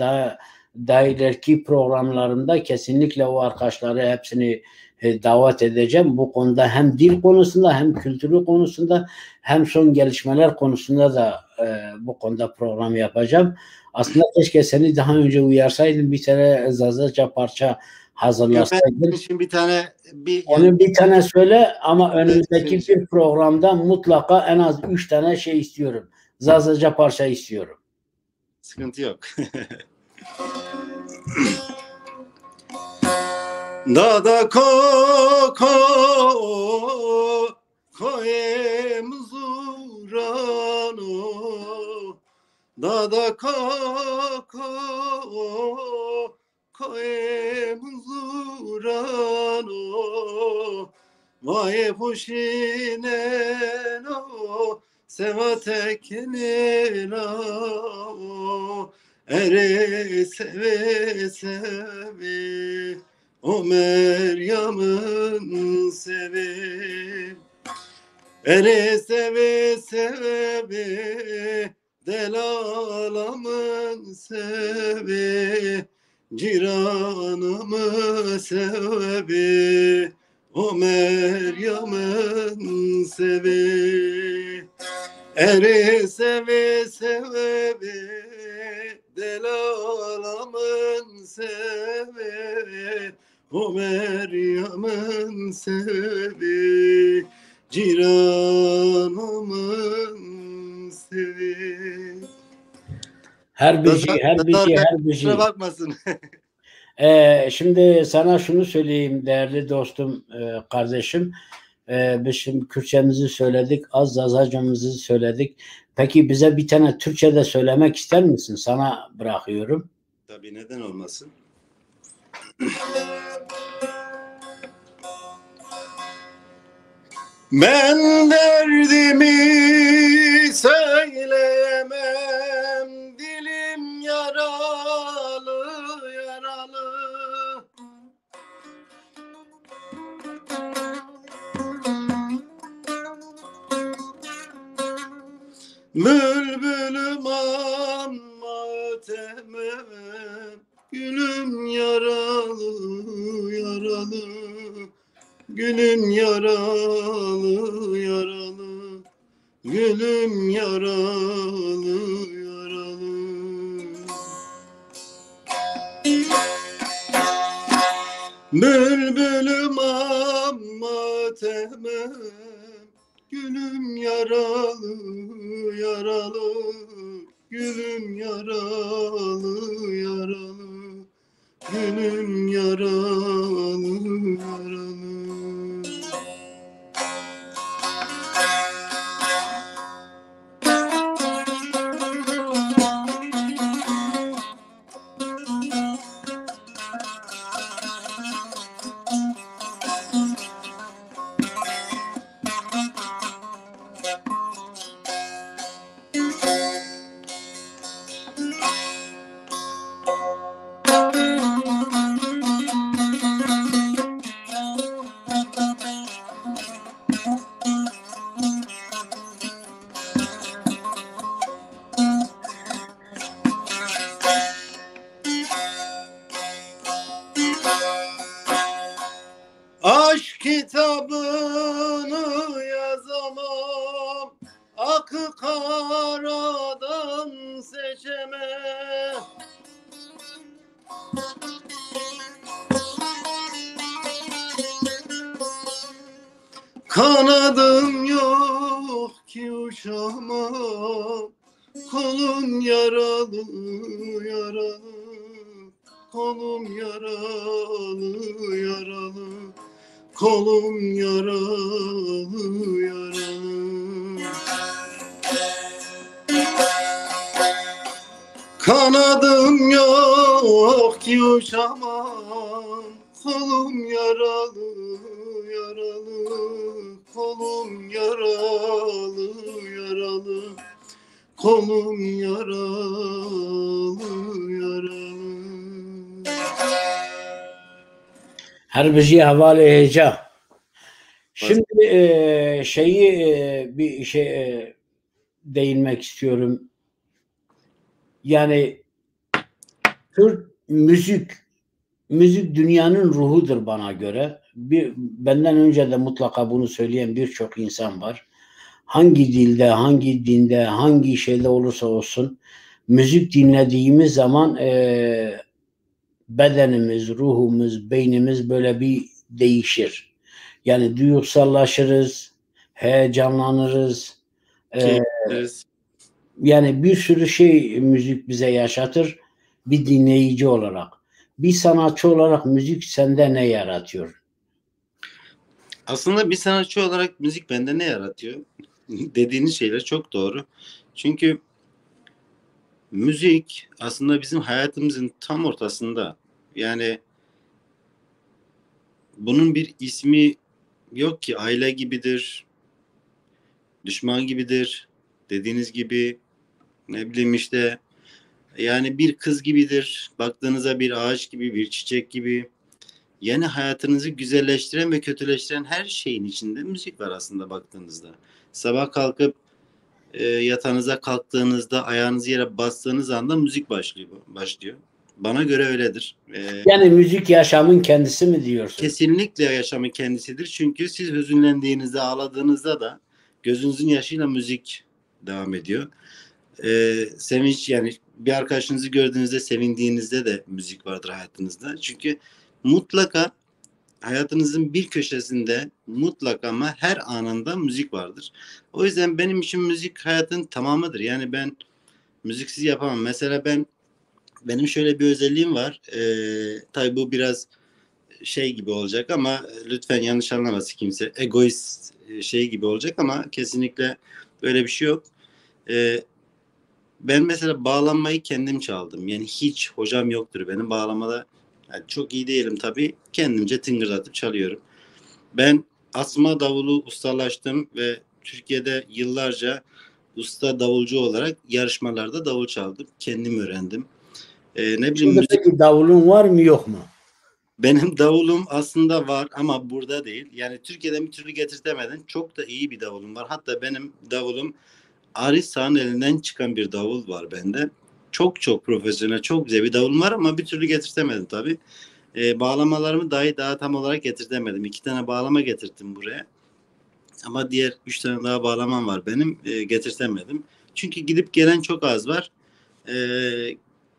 Daha ileriki programlarımda kesinlikle o arkadaşları hepsini davet edeceğim. Bu konuda hem dil konusunda hem kültürü konusunda hem son gelişmeler konusunda da bu konuda program yapacağım. Aslında keşke seni daha önce uyarsaydım, bir tane Zazaca parça Yo, ben hazırlasaydım. şimdi bir tane yani Onu bir tane söyle ama önümüzdeki şey, bir programda mutlaka en az 3 tane şey istiyorum. Zazaca parça istiyorum. sıkıntı yok. Dada ko koemuzurano Dada ko koemuzurano Vay puşineno sevatekeneno ere seve seve o Meryem'in sevi ere seve seve delalamın sevi ciranımı sevi o Meryem'in sevi ere seve seve delalamın sevi o Meryem'in sevi ciranımın sevi. Her bir şey, her bir şey, her bir Kusura şey. bakmasın. Şimdi sana şunu söyleyeyim değerli dostum, kardeşim. Biz şimdi Kürtçemizi söyledik, az Zazacamızı söyledik. Peki bize bir tane Türkçe de söylemek ister misin? Sana bırakıyorum. Tabii neden olmasın? Ben derdimi söyleyemem Bülbülüm amma ötemem, gülüm yaralı yaralı, gülüm yaralı yaralı, gülüm yaralı yaralı. Bülbülüm amma ötemem, gülüm yaralı yaralı, gülüm yaralı yaralı, gülüm yaralı yaralı. Aşk kitabını yazamam, akı karadan seçemem. Kanadım yok ki uçamam, kolum yaralı yaralı, kolum yaralı yaralı, kolum yaralı yaralı. Kanadım yok ki uçamam, kolum yaralı yaralı, kolum yaralı yaralı, kolum yaralı yaralı. Harbici havale heyeca. Şimdi bir şey değinmek istiyorum. Yani Türk müzik dünyanın ruhudur bana göre. Benden önce de mutlaka bunu söyleyen birçok insan var. Hangi dilde, hangi dinde, hangi şeyde olursa olsun müzik dinlediğimiz zaman bedenimiz, ruhumuz, beynimiz böyle bir değişir. Yani duygusallaşırız, heyecanlanırız. Yani bir sürü şey müzik bize yaşatır bir dinleyici olarak. Bir sanatçı olarak müzik sende ne yaratıyor? Aslında bir sanatçı olarak müzik bende ne yaratıyor? Dediğiniz şeyler çok doğru. Çünkü müzik aslında bizim hayatımızın tam ortasında. Yani bunun bir ismi yok ki, aile gibidir, düşman gibidir, dediğiniz gibi, ne bileyim işte, yani bir kız gibidir, baktığınızda bir ağaç gibi, bir çiçek gibi. Yani hayatınızı güzelleştiren ve kötüleştiren her şeyin içinde müzik var aslında baktığınızda. Sabah kalkıp yatağınıza kalktığınızda ayağınızı yere bastığınız anda müzik başlıyor. Bana göre öyledir. Yani müzik yaşamın kendisi mi diyorsun? Kesinlikle yaşamın kendisidir. Çünkü siz hüzünlendiğinizde, ağladığınızda da gözünüzün yaşıyla müzik devam ediyor. Sevinç, yani bir arkadaşınızı gördüğünüzde sevindiğinizde de müzik vardır hayatınızda. Çünkü mutlaka hayatınızın bir köşesinde, mutlaka ama her anında müzik vardır. O yüzden benim için müzik hayatın tamamıdır. Yani ben müziksiz yapamam. Mesela benim şöyle bir özelliğim var. Tabii bu biraz şey gibi olacak ama lütfen yanlış anlamasın kimse. Egoist şey gibi olacak ama kesinlikle böyle bir şey yok. Ben mesela bağlanmayı kendim çaldım. Yani hiç hocam yoktur benim bağlamada. Yani çok iyi değilim tabii. Kendimce tıngırdatıp çalıyorum. Ben asma davulu ustalaştım ve Türkiye'de yıllarca usta davulcu olarak yarışmalarda davul çaldım. Kendim öğrendim. Ne bileyim, Şimdi peki davulun var mı yok mu? benim davulum aslında var ama burada değil. Yani Türkiye'den bir türlü getirtemedin. Çok da iyi bir davulum var. Hatta benim davulum Arisa'nın elinden çıkan bir davul var bende. Çok çok profesyonel, çok güzel bir davul var ama bir türlü getirtemedim tabii. Bağlamalarımı dahi daha tam olarak getirtemedim. 2 tane bağlama getirdim buraya. Ama diğer 3 tane daha bağlamam var benim. Getirtemedim. Çünkü gidip gelen çok az var. E,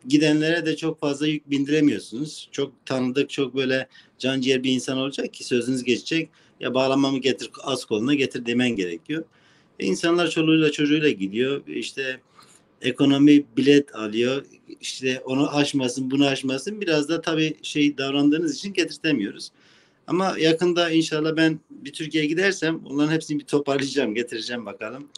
Gidenlere de çok fazla yük bindiremiyorsunuz. Çok tanıdık, çok böyle can ciğer bir insan olacak ki sözünüz geçecek. Ya bağlamamı getir, az koluna getir demen gerekiyor. İnsanlar çoluğuyla çocuğuyla gidiyor. İşte ekonomi bilet alıyor. İşte onu aşmasın, bunu aşmasın. Biraz da tabii davrandığınız için getirtemiyoruz. Ama yakında inşallah ben bir Türkiye'ye gidersem onların hepsini bir toparlayacağım, getireceğim bakalım.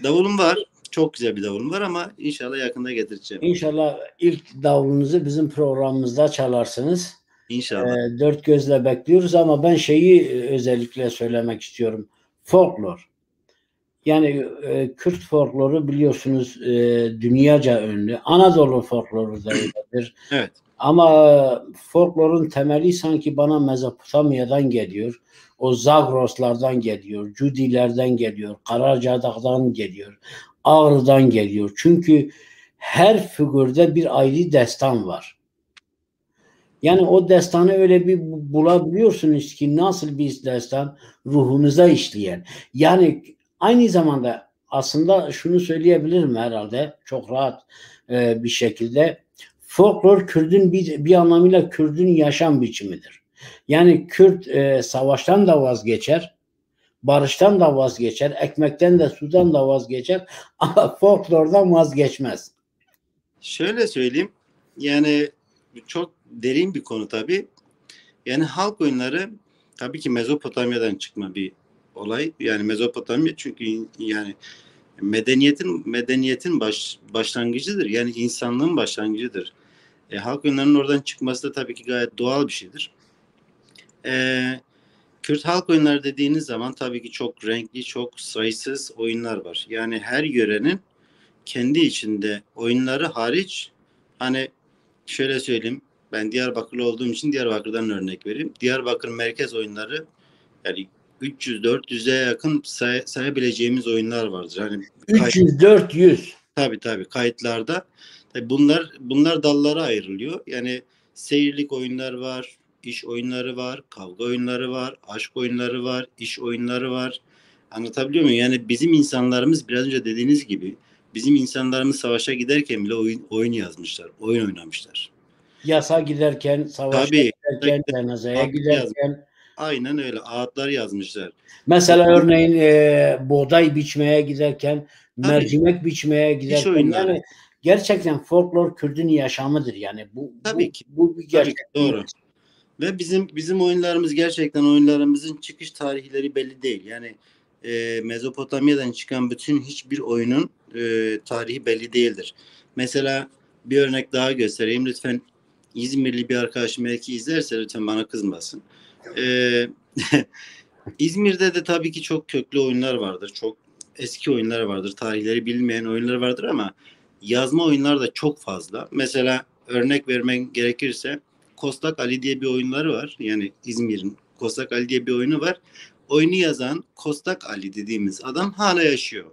Davulum var. Çok güzel bir davulum var ama inşallah yakında getireceğim. İnşallah ilk davulunuzu bizim programımızda çalarsınız. İnşallah. Dört gözle bekliyoruz ama ben şeyi özellikle söylemek istiyorum. Folklor. Yani Kürt folkloru biliyorsunuz dünyaca ünlü. Anadolu folkloru da öyledir. Evet. Ama folklorun temeli sanki bana Mezopotamya'dan geliyor. O Zagroslardan geliyor, Cudilerden geliyor, Karacadağ'dan geliyor, Ağrı'dan geliyor. Çünkü her figürde bir ayrı destan var. Yani o destanı öyle bir bulabiliyorsunuz ki nasıl bir destan ruhunuza işleyen. Yani aynı zamanda aslında şunu söyleyebilirim herhalde çok rahat bir şekilde. Folklor Kürt'ün bir anlamıyla Kürt'ün yaşam biçimidir. Yani Kürt savaştan da vazgeçer, barıştan da vazgeçer, ekmekten de sudan da vazgeçer ama folklordan vazgeçmez. Şöyle söyleyeyim. Yani çok derin bir konu tabii. Yani halk oyunları tabii ki Mezopotamya'dan çıkma bir olay. Yani Mezopotamya çünkü yani medeniyetin başlangıcıdır. Yani insanlığın başlangıcıdır. Halk oyunlarının oradan çıkması da tabii ki gayet doğal bir şeydir. Kürt halk oyunları dediğiniz zaman tabii ki çok renkli, çok sayısız oyunlar var. Yani her yörenin kendi içinde oyunları hariç, hani şöyle söyleyeyim, ben Diyarbakırlı olduğum için Diyarbakır'dan örnek vereyim. Diyarbakır merkez oyunları yani 300-400'e yakın sayabileceğimiz oyunlar vardır. Hani 300-400. tabii kayıtlarda. Tabii bunlar dallara ayrılıyor. Yani seyirlik oyunlar var, iş oyunları var, kavga oyunları var, aşk oyunları var, iş oyunları var. Anlatabiliyor muyum? Yani bizim insanlarımız biraz önce dediğiniz gibi bizim insanlarımız savaşa giderken bile oyun yazmışlar, oyun oynamışlar. Yasa giderken, savaşa Tabii. giderken, cenazeye Ağıtlar giderken. Aynen öyle. Ağıtlar yazmışlar. Mesela örneğin buğday biçmeye giderken, Tabii. mercimek biçmeye İş giderken oyunları. yani gerçekten folklor Kürt'ün yaşamıdır yani. Bu, Tabii bu, ki. bu bir Tabii gerçek. ki. Doğru. Ve bizim oyunlarımız gerçekten oyunlarımızın çıkış tarihleri belli değil. Yani Mezopotamya'dan çıkan bütün hiçbir oyunun tarihi belli değildir. Mesela bir örnek daha göstereyim. Lütfen İzmirli bir arkadaşım belki izlerse lütfen bana kızmasın. E, İzmir'de de tabii ki çok köklü oyunlar vardır. Çok eski oyunlar vardır. Tarihleri bilinmeyen oyunlar vardır ama yazma oyunlar da çok fazla. Mesela örnek vermek gerekirse Kostak Ali diye bir oyunları var. Yani İzmir'in Kostak Ali diye bir oyunu var. Oyunu yazan Kostak Ali dediğimiz adam hala yaşıyor.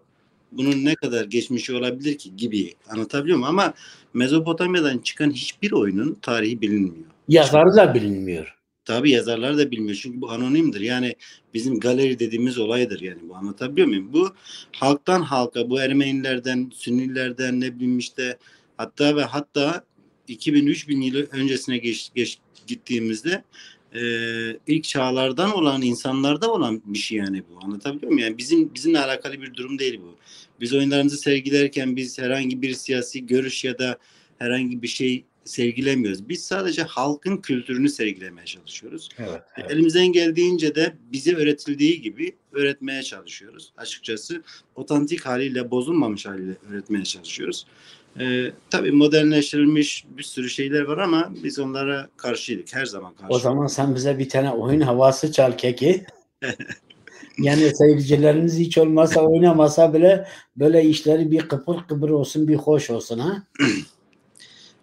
Bunun ne kadar geçmişi olabilir ki gibi anlatabiliyor muyum? Ama Mezopotamya'dan çıkan hiçbir oyunun tarihi bilinmiyor. Yazarı da bilinmiyor. Tabii yazarlar da bilmiyor çünkü bu anonimdir. Yani bizim galeri dediğimiz olaydır yani bu, anlatabiliyor muyum? Bu halktan halka, bu Ermenilerden, Sünnilerden, ne bileyim işte hatta 2000-3000 yılı öncesine gittiğimizde ilk çağlardan olan insanlarda olan bir şey yani bu, anlatabiliyor muyum? Yani bizimle alakalı bir durum değil bu. Biz oyunlarımızı sergilerken biz herhangi bir siyasi görüş ya da herhangi bir şey sergilemiyoruz. Biz sadece halkın kültürünü sergilemeye çalışıyoruz. Evet, evet. Elimizden geldiğince de bize öğretildiği gibi öğretmeye çalışıyoruz. Açıkçası otantik haliyle, bozulmamış haliyle öğretmeye çalışıyoruz. Tabii modernleştirilmiş bir sürü şeyler var ama biz onlara karşıydık. Her zaman O karşıydık. zaman sen bize bir tane oyun havası çal Keki. Yani seyircilerimiz hiç olmazsa oynamasa bile böyle işleri bir kıpır kıpır olsun, bir hoş olsun ha.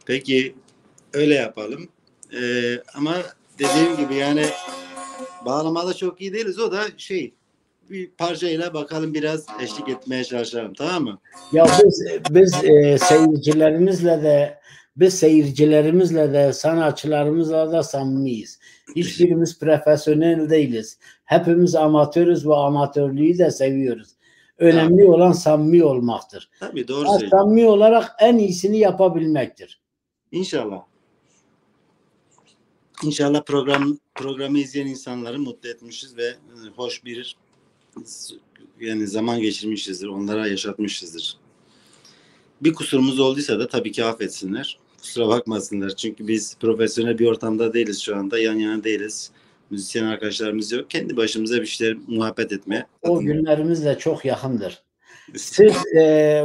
Peki öyle yapalım. Ama dediğim gibi yani bağlamada çok iyi değiliz. O da bir parçayla bakalım biraz eşlik etmeye çalışalım, tamam mı? Ya biz seyircilerimizle de sanatçılarımızla da samimiyiz. Hiçbirimiz profesyonel değiliz. Hepimiz amatörüz ve amatörlüğü de seviyoruz. Tamam. Önemli olan samimi olmaktır. Tabii doğru söylüyorsun. Samimi olarak en iyisini yapabilmektir. İnşallah. İnşallah programı izleyen insanları mutlu etmişiz ve hoş bir yani zaman geçirmişizdir. Onlara yaşatmışızdır. Bir kusurumuz olduysa da tabii ki affetsinler. Kusura bakmasınlar. Çünkü biz profesyonel bir ortamda değiliz şu anda. Yan yana değiliz. Müzisyen arkadaşlarımız yok. Kendi başımıza bir şeyler muhabbet etmeye. O günlerimiz de çok yakındır. Siz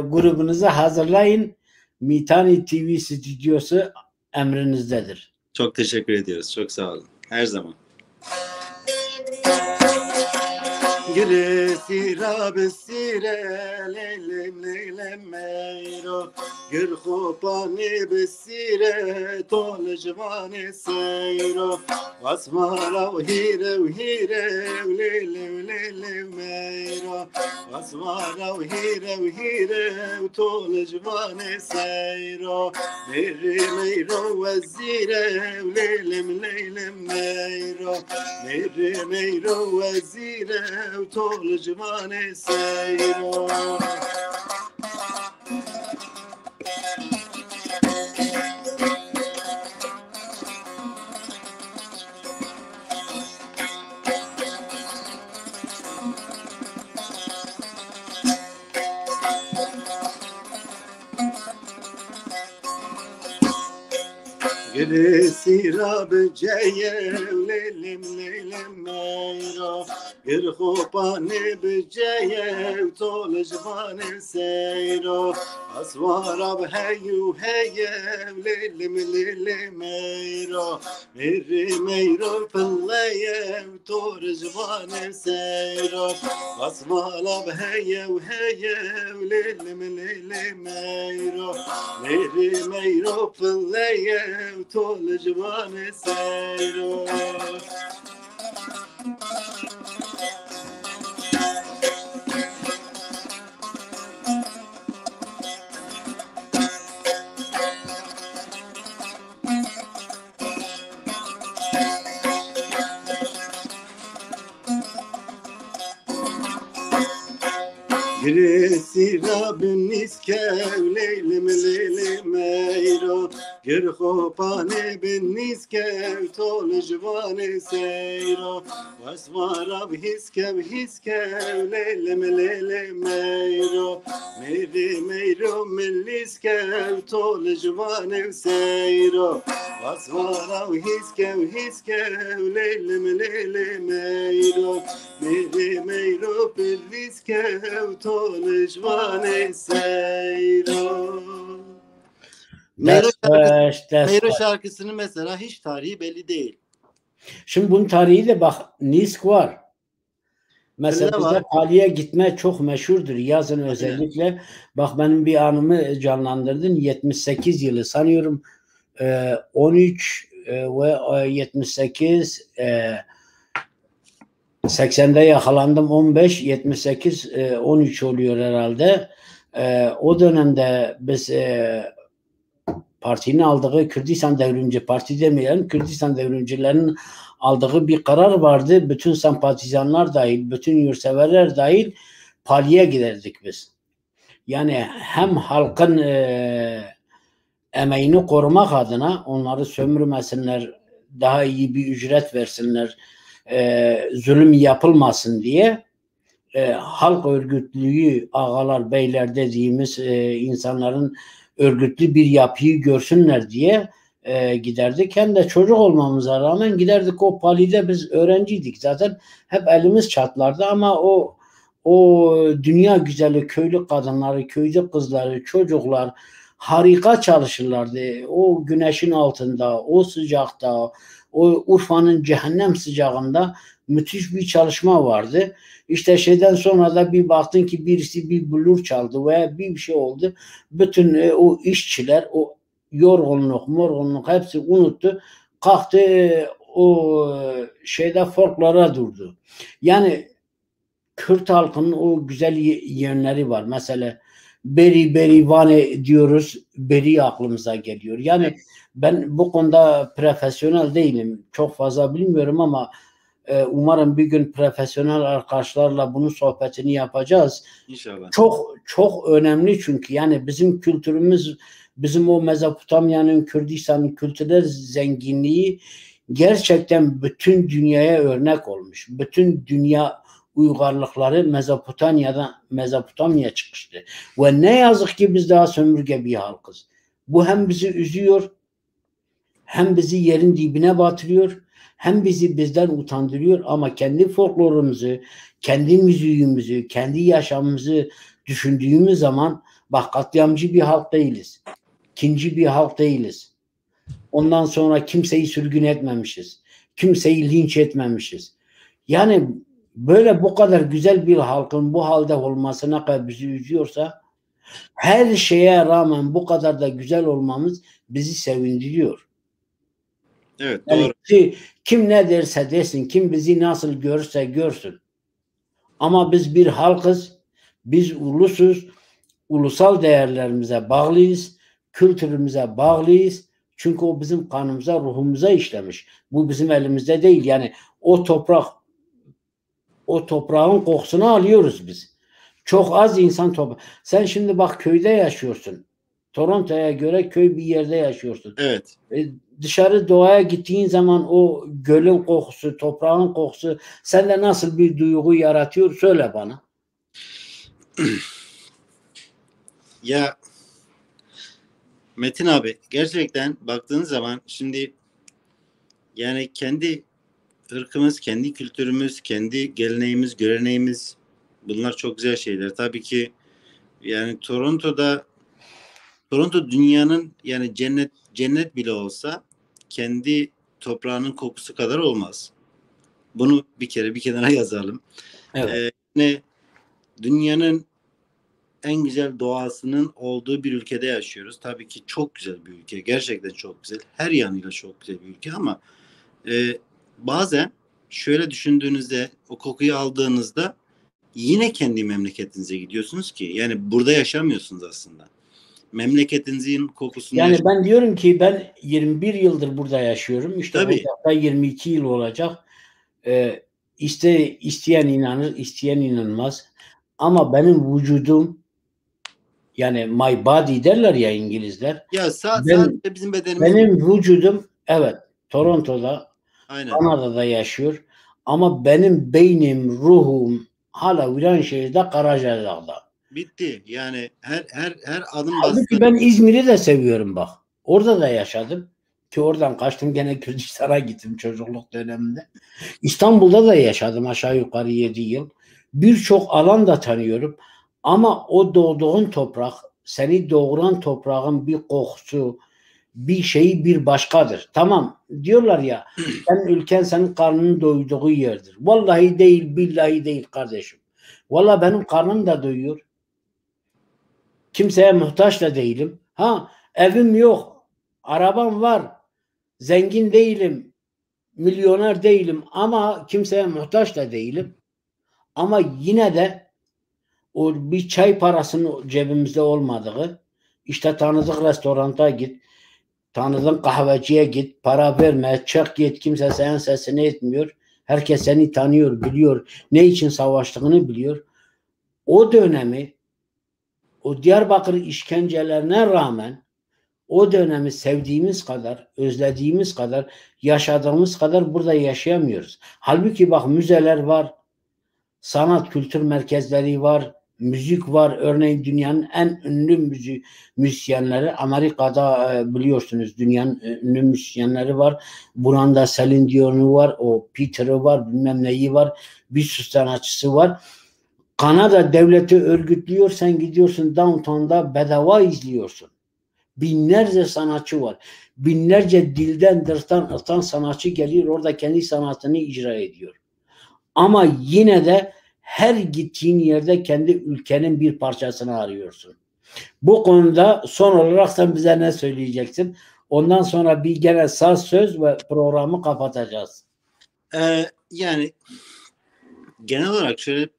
grubunuzu hazırlayın. Mitani TV stüdyosu emrinizdedir. Çok teşekkür ediyoruz. Çok sağ olun. Her zaman. Gresira besire leylem leylem meyro Gür khopani besire tol jvani seyro Vasmara vhire vhire leylem leylem meyro Vasmara vhire vhire tol jvani seyro Meri meyro vezire leylem leylem meyro Meri meyro vezire طول جبال سيرو Gresira beceye lelim lelim meyra Gir khopane beceye tol jvane seyra Asvara beheyu heye lelim lelim meyra Meri meyra filleye tol jvane seyra Asvara beheyu heye lelim lelim meyra Meri meyra filleye طول جوان سيرو Gresira beniske leylem leylem meyro Gir khopane beniske tol jvane seyro Vasmara bhiske leylem leylem meyro Meri meyro milliske tol jvane seyro Vasmara bhiske leylem leylem meyro Meri meyro milliske tol jvane seyro Meyro şarkısının mesela hiç tarihi belli değil. Şimdi bunun tarihi de bak Nisk var. Mesela bizde Pali'ye gitme çok meşhurdur. Yazın özellikle. Evet. Bak benim bir anımı canlandırdın. 78 yılı sanıyorum 13 ve 78 80'de yakalandım 15 78 13 oluyor herhalde. O dönemde biz partinin aldığı Kürdistan Devrimci Parti demeyelim, Kürdistan Devrimcilerin aldığı bir karar vardı. Bütün sempatizanlar dahil, bütün yurtseverler dahil Pali'ye giderdik biz. Yani hem halkın emeğini korumak adına onları sömürmesinler, daha iyi bir ücret versinler, zulüm yapılmasın diye halk örgütlüğü, ağalar, beyler dediğimiz insanların örgütlü bir yapıyı görsünler diye giderdik. Hem de çocuk olmamıza rağmen giderdik o Pali'de biz öğrenciydik. Zaten hep elimiz çatlardı ama o dünya güzeli köylü kadınları, köylü kızları, çocuklar harika çalışırlardı. O güneşin altında, o sıcakta, o Urfa'nın cehennem sıcağında müthiş bir çalışma vardı. İşte şeyden sonra da bir baktın ki birisi bir blur çaldı veya bir şey oldu. Bütün o işçiler, o yorgunluk hepsi unuttu. Kalktı o şeyde folklara durdu. Yani Kürt halkının o güzel yönleri var. Mesela beri beri vane diyoruz, beri aklımıza geliyor. Yani ben bu konuda profesyonel değilim. Çok fazla bilmiyorum ama umarım bir gün profesyonel arkadaşlarla bunun sohbetini yapacağız. İnşallah. Çok çok önemli çünkü yani bizim kültürümüz, bizim o Mezopotamya'nın, Kürdistan'ın kültürel zenginliği gerçekten bütün dünyaya örnek olmuş. Bütün dünya uygarlıkları Mezopotamya çıkmıştı. Ve ne yazık ki biz daha sömürge bir halkız. Bu hem bizi üzüyor, hem bizi yerin dibine batırıyor, hem bizi bizden utandırıyor ama kendi folklorumuzu, kendi müziğimizi, kendi yaşamımızı düşündüğümüz zaman bak katliamcı bir halk değiliz. İkinci bir halk değiliz. Ondan sonra kimseyi sürgün etmemişiz. Kimseyi linç etmemişiz. Yani böyle bu kadar güzel bir halkın bu halde olması ne kadar bizi üzüyorsa her şeye rağmen bu kadar da güzel olmamız bizi sevindiriyor. Evet, Yani doğru. kim ne derse desin, kim bizi nasıl görürse görsün. Ama biz bir halkız, biz ulusuz, ulusal değerlerimize bağlıyız, kültürümüze bağlıyız. Çünkü o bizim kanımıza, ruhumuza işlemiş. Bu bizim elimizde değil. Yani o toprağın kokusunu alıyoruz biz. Çok az insan Sen şimdi bak köyde yaşıyorsun. Toronto'ya göre köy bir yerde yaşıyorsun. Evet. Dışarı doğaya gittiğin zaman o gölün kokusu, toprağın kokusu sende nasıl bir duygu yaratıyor? Söyle bana. Ya Metin abi, gerçekten baktığın zaman şimdi yani kendi ırkımız, kendi kültürümüz, kendi geleneğimiz, göreneğimiz, bunlar çok güzel şeyler. Tabii ki yani Toronto dünyanın yani cennet bile olsa kendi toprağının kokusu kadar olmaz. Bunu bir kenara yazalım. Evet. Ne dünyanın en güzel doğasının olduğu bir ülkede yaşıyoruz. Tabii ki çok güzel bir ülke. Gerçekten çok güzel. Her yanıyla çok güzel bir ülke ama bazen şöyle düşündüğünüzde, o kokuyu aldığınızda yine kendi memleketinize gidiyorsunuz ki yani burada yaşamıyorsunuz aslında. Memleketinizin kokusunu Yani ben diyorum ki ben 21 yıldır burada yaşıyorum. İşte Tabii. Ocak'ta 22 yıl olacak. İsteyen inanır, isteyen inanmaz. Ama benim vücudum yani my body derler ya İngilizler. Ya Ben sadece bizim bedenimiz mi? benim vücudum evet Toronto'da, Aynen. Kanada'da yaşıyor. Ama benim beynim, ruhum hala Viranşehir'de, Karacadağ'da. Bitti. Yani her adım Halbuki bastığın ben İzmir'i de seviyorum bak. Orada da yaşadım. Ki oradan kaçtım gene Kürdistan'a gittim çocukluk döneminde. İstanbul'da da yaşadım aşağı yukarı 7 yıl. Birçok alan da tanıyorum. Ama o doğduğun toprak, seni doğuran toprağın bir kokusu, bir şeyi bir başkadır. Tamam diyorlar ya sen ülken senin karnının doyduğu yerdir. Vallahi değil, billahi değil kardeşim. Vallahi benim karnım da doyuyor. Kimseye muhtaç da değilim. Ha evim yok, arabam var, zengin değilim, milyoner değilim ama kimseye muhtaç da değilim. Ama yine de o bir çay parasının cebimizde olmadığı, işte tanıdık restoranta git, tanıdığın kahveciye git, para verme, çık git, kimse senin sesini etmiyor. Herkes seni tanıyor, biliyor, ne için savaştığını biliyor. O dönemi, o Diyarbakır işkencelerine rağmen o dönemi sevdiğimiz kadar, özlediğimiz kadar, yaşadığımız kadar burada yaşayamıyoruz. Halbuki bak müzeler var, sanat kültür merkezleri var, müzik var. Örneğin dünyanın en ünlü müzisyenleri Amerika'da biliyorsunuz dünyanın ünlü müzisyenleri var. Buranda Celine Dion'u var, o Peter'ı var, bilmem neyi var. Bir sürü sanatçısı var. Kanada devleti örgütlüyor, sen gidiyorsun downtown'da bedava izliyorsun. Binlerce sanatçı var. Binlerce dilden dırtan sanatçı geliyor orada kendi sanatını icra ediyor. Ama yine de her gittiğin yerde kendi ülkenin bir parçasını arıyorsun. Bu konuda son olarak sen bize ne söyleyeceksin? Ondan sonra bir gene saz söz ve programı kapatacağız. yani genel olarak şöyle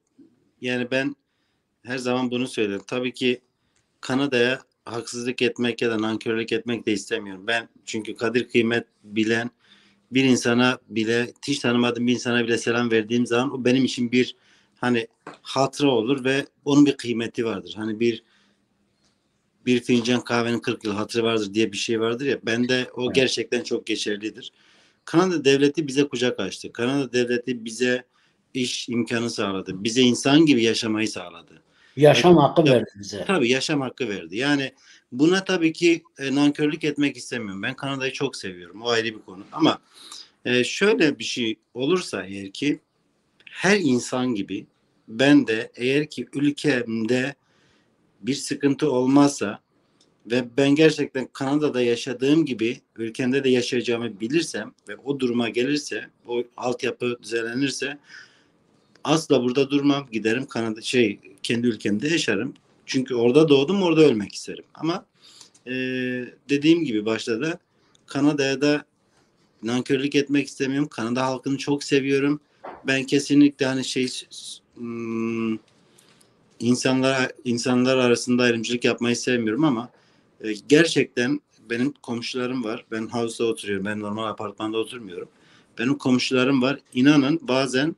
Yani ben her zaman bunu söylerim. Tabii ki Kanada'ya haksızlık etmek ya da nankörlük etmek de istemiyorum. Ben çünkü kadir kıymet bilen bir insana bile, hiç tanımadığım bir insana bile selam verdiğim zaman o benim için bir hani hatıra olur ve onun bir kıymeti vardır. Hani bir fincan kahvenin 40 yıl hatırı vardır diye bir şey vardır ya. Bende o gerçekten çok geçerlidir. Kanada devleti bize kucak açtı. Kanada devleti bize iş imkanı sağladı. Bize insan gibi yaşamayı sağladı. Yaşam hakkı verdi bize. Tabii yaşam hakkı verdi. Yani buna tabii ki nankörlük etmek istemiyorum. Ben Kanada'yı çok seviyorum. O ayrı bir konu. Ama şöyle bir şey olursa eğer ki her insan gibi ben de eğer ki ülkemde bir sıkıntı olmazsa ve ben gerçekten Kanada'da yaşadığım gibi ülkemde de yaşayacağımı bilirsem ve o duruma gelirse, o altyapı düzenlenirse asla burada durmam. Giderim Kanada kendi ülkemde yaşarım. Çünkü orada doğdum, orada ölmek isterim. Ama e, dediğim gibi başta da Kanada'ya da nankörlük etmek istemiyorum. Kanada halkını çok seviyorum. Ben kesinlikle hani insanlar arasında ayrımcılık yapmayı sevmiyorum ama gerçekten benim komşularım var. Ben house'da oturuyorum. Ben normal apartmanda oturmuyorum. Benim komşularım var. İnanın bazen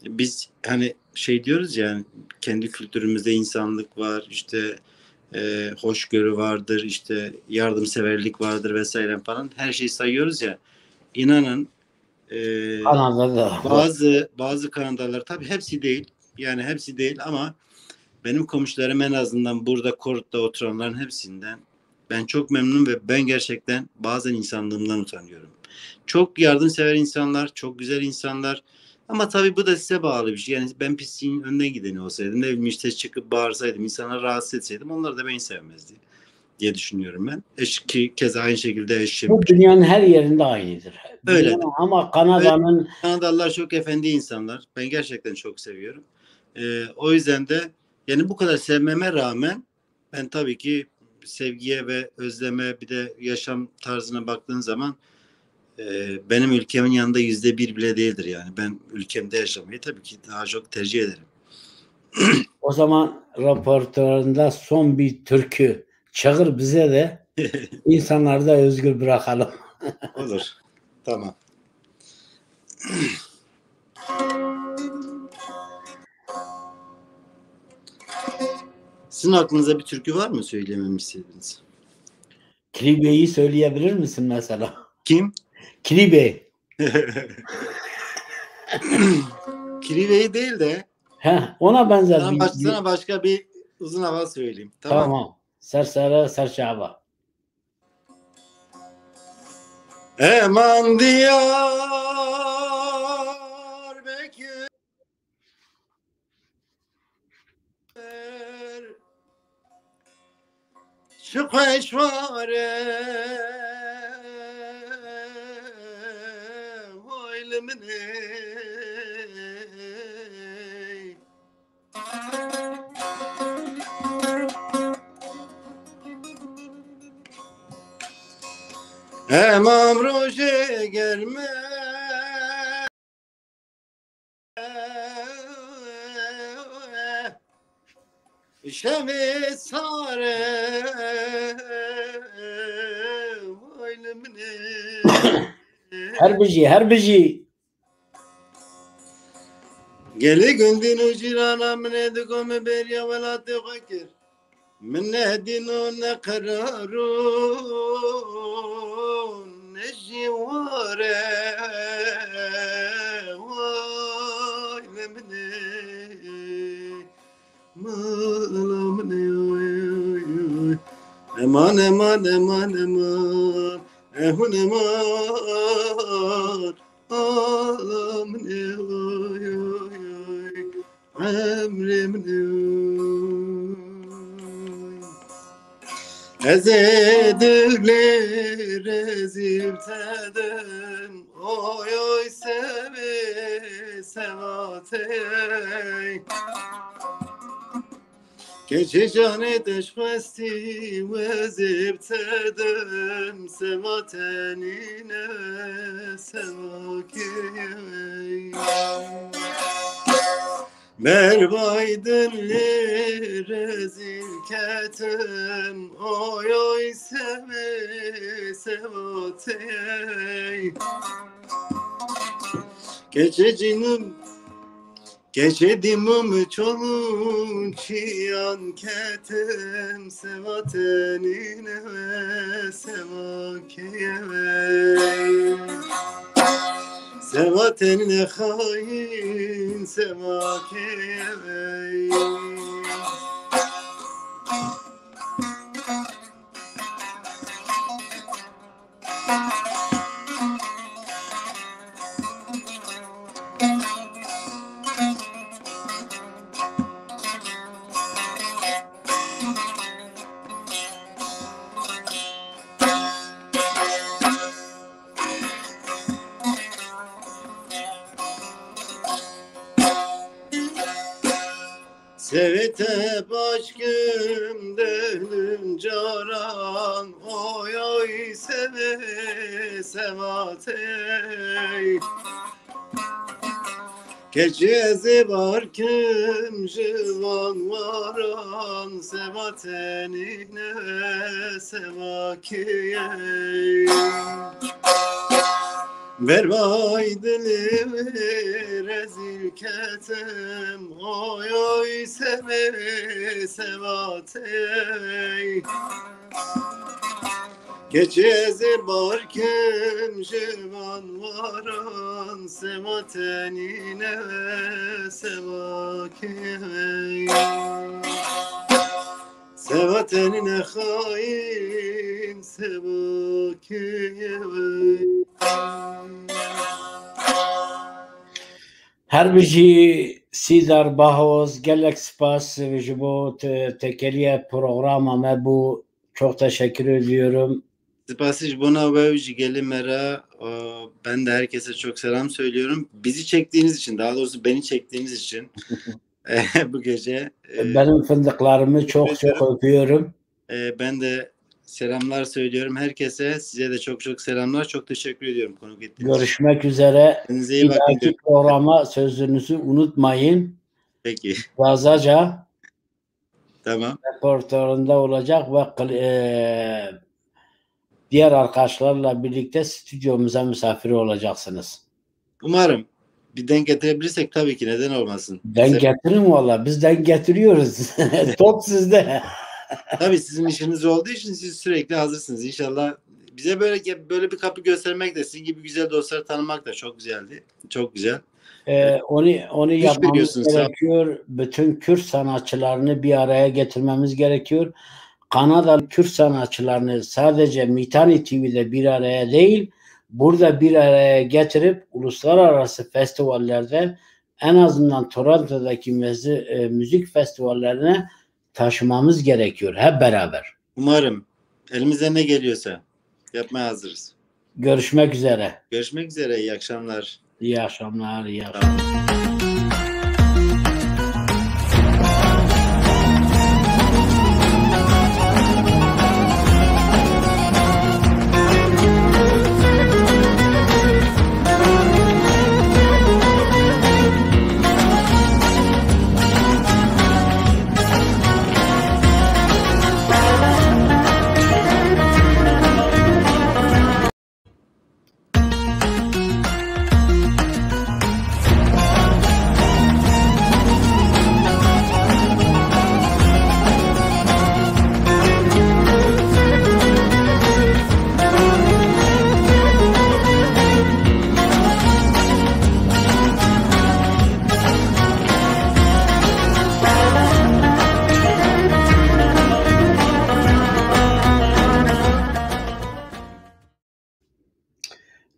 biz hani diyoruz ya, yani kendi kültürümüzde insanlık var, işte hoşgörü vardır, işte yardımseverlik vardır vesaire falan. Her şeyi sayıyoruz ya. İnanın Kanada'da var. bazı Kanadalılar, tabii hepsi değil. Yani hepsi değil ama benim komşularım en azından burada Korut'ta oturanların hepsinden ben çok memnunum ve ben gerçekten bazen insanlığımdan utanıyorum. Çok yardımsever insanlar, çok güzel insanlar. Ama tabii bu da size bağlı bir şey. Yani ben pisliğin önüne gideni olsaydım, ne bileyim işte çıkıp bağırsaydım, insanları rahatsız etseydim onlar da beni sevmezdi diye düşünüyorum ben. Keza aynı şekilde eşim. Bu dünyanın her yerinde aynıdır. Öyledir. Ama Öyle, Kanada'nın Kanadalılar çok efendi insanlar. Ben gerçekten çok seviyorum. O yüzden de yani bu kadar sevmeme rağmen ben tabii ki sevgiye ve özleme, bir de yaşam tarzına baktığın zaman benim ülkemin yanında %1 bile değildir yani. Ben ülkemde yaşamayı tabii ki daha çok tercih ederim. o zaman raporlarında son bir türkü çağır bize de insanları da özgür bırakalım. Olur. Tamam. Sizin aklınıza bir türkü var mı söylememi istediğiniz? Klibe'yi söyleyebilir misin mesela? Kim? Klibe. Kiriveyi değil de Ona benzer sana başka bir uzun hava söyleyeyim. Tamam. Tamam. Sersere serçaba. Eman Diyarbakır, şu peşvare oylimini Emam roje gelme şemi sare oylimini Herbici. Geli gündin ucirana mine dikome beriya velate fakir من دينون قرارون الجوارة ويلمني مالمني امان امان امان امان اهون امان عالمني عمري مني Ezedilir ezilteden oy oy sevi sevatey Gece canı deşmesti vezirteden sevatenine sevakey Berbaydın rezil ketim, oy oy seve sevatey. Geçedim çolun çiyan ketim, sevatenine ve sevakeye. Sevatenine hain sevakeye. Sevete başkım dönüm caran, oy oy seve sevatey. Keçezi barkım jıvan varan, sevatenine sevakiye. Berbaydını rezil ketim, oy oy seve sevatey. Keçezi barkım jıvan varan, sevatenine sevakey. Sevatenine hain sevakeye. Her biji Sidar Bahoz gelek spas ve bu tekeliye programa bu çok teşekkür ediyorum. Spasiş buna ve gelimera. Ben de herkese çok selam söylüyorum. Bizi çektiğiniz için, daha doğrusu beni çektiğiniz için bu gece. Benim fındıklarımı çok öpüyorum. Ben de selamlar söylüyorum herkese. Size de çok çok selamlar. Çok teşekkür ediyorum konuk ettiğiniz için. Görüşmek üzere. Kendinize iyi bakın. Bir dahaki programa sözünüzü unutmayın. Peki. Fazlaca Tamam. repertuarında olacak ve diğer arkadaşlarla birlikte stüdyomuza misafir olacaksınız. Umarım. Bir denk getirebilirsek tabii ki, neden olmasın. Denk getirin valla. Biz denk getiriyoruz. Top sizde. Tabii sizin işiniz olduğu için siz sürekli hazırsınız. İnşallah bize böyle bir kapı göstermek de, sizin gibi güzel dostları tanımak da çok güzeldi. Çok güzel. Onu yapmamız gerekiyor. Bütün Kürt sanatçılarını bir araya getirmemiz gerekiyor. Kanadalı Kürt sanatçılarını sadece Mitani TV'de bir araya değil, burada bir araya getirip uluslararası festivallerde, en azından Toronto'daki müzik festivallerine taşımamız gerekiyor hep beraber. Umarım. Elimizden ne geliyorsa yapmaya hazırız. Görüşmek üzere. Görüşmek üzere. İyi akşamlar. İyi akşamlar. İyi akşamlar.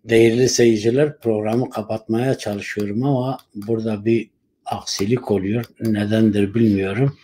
Değerli seyirciler, programı kapatmaya çalışıyorum ama burada bir aksilik oluyor. Nedendir bilmiyorum.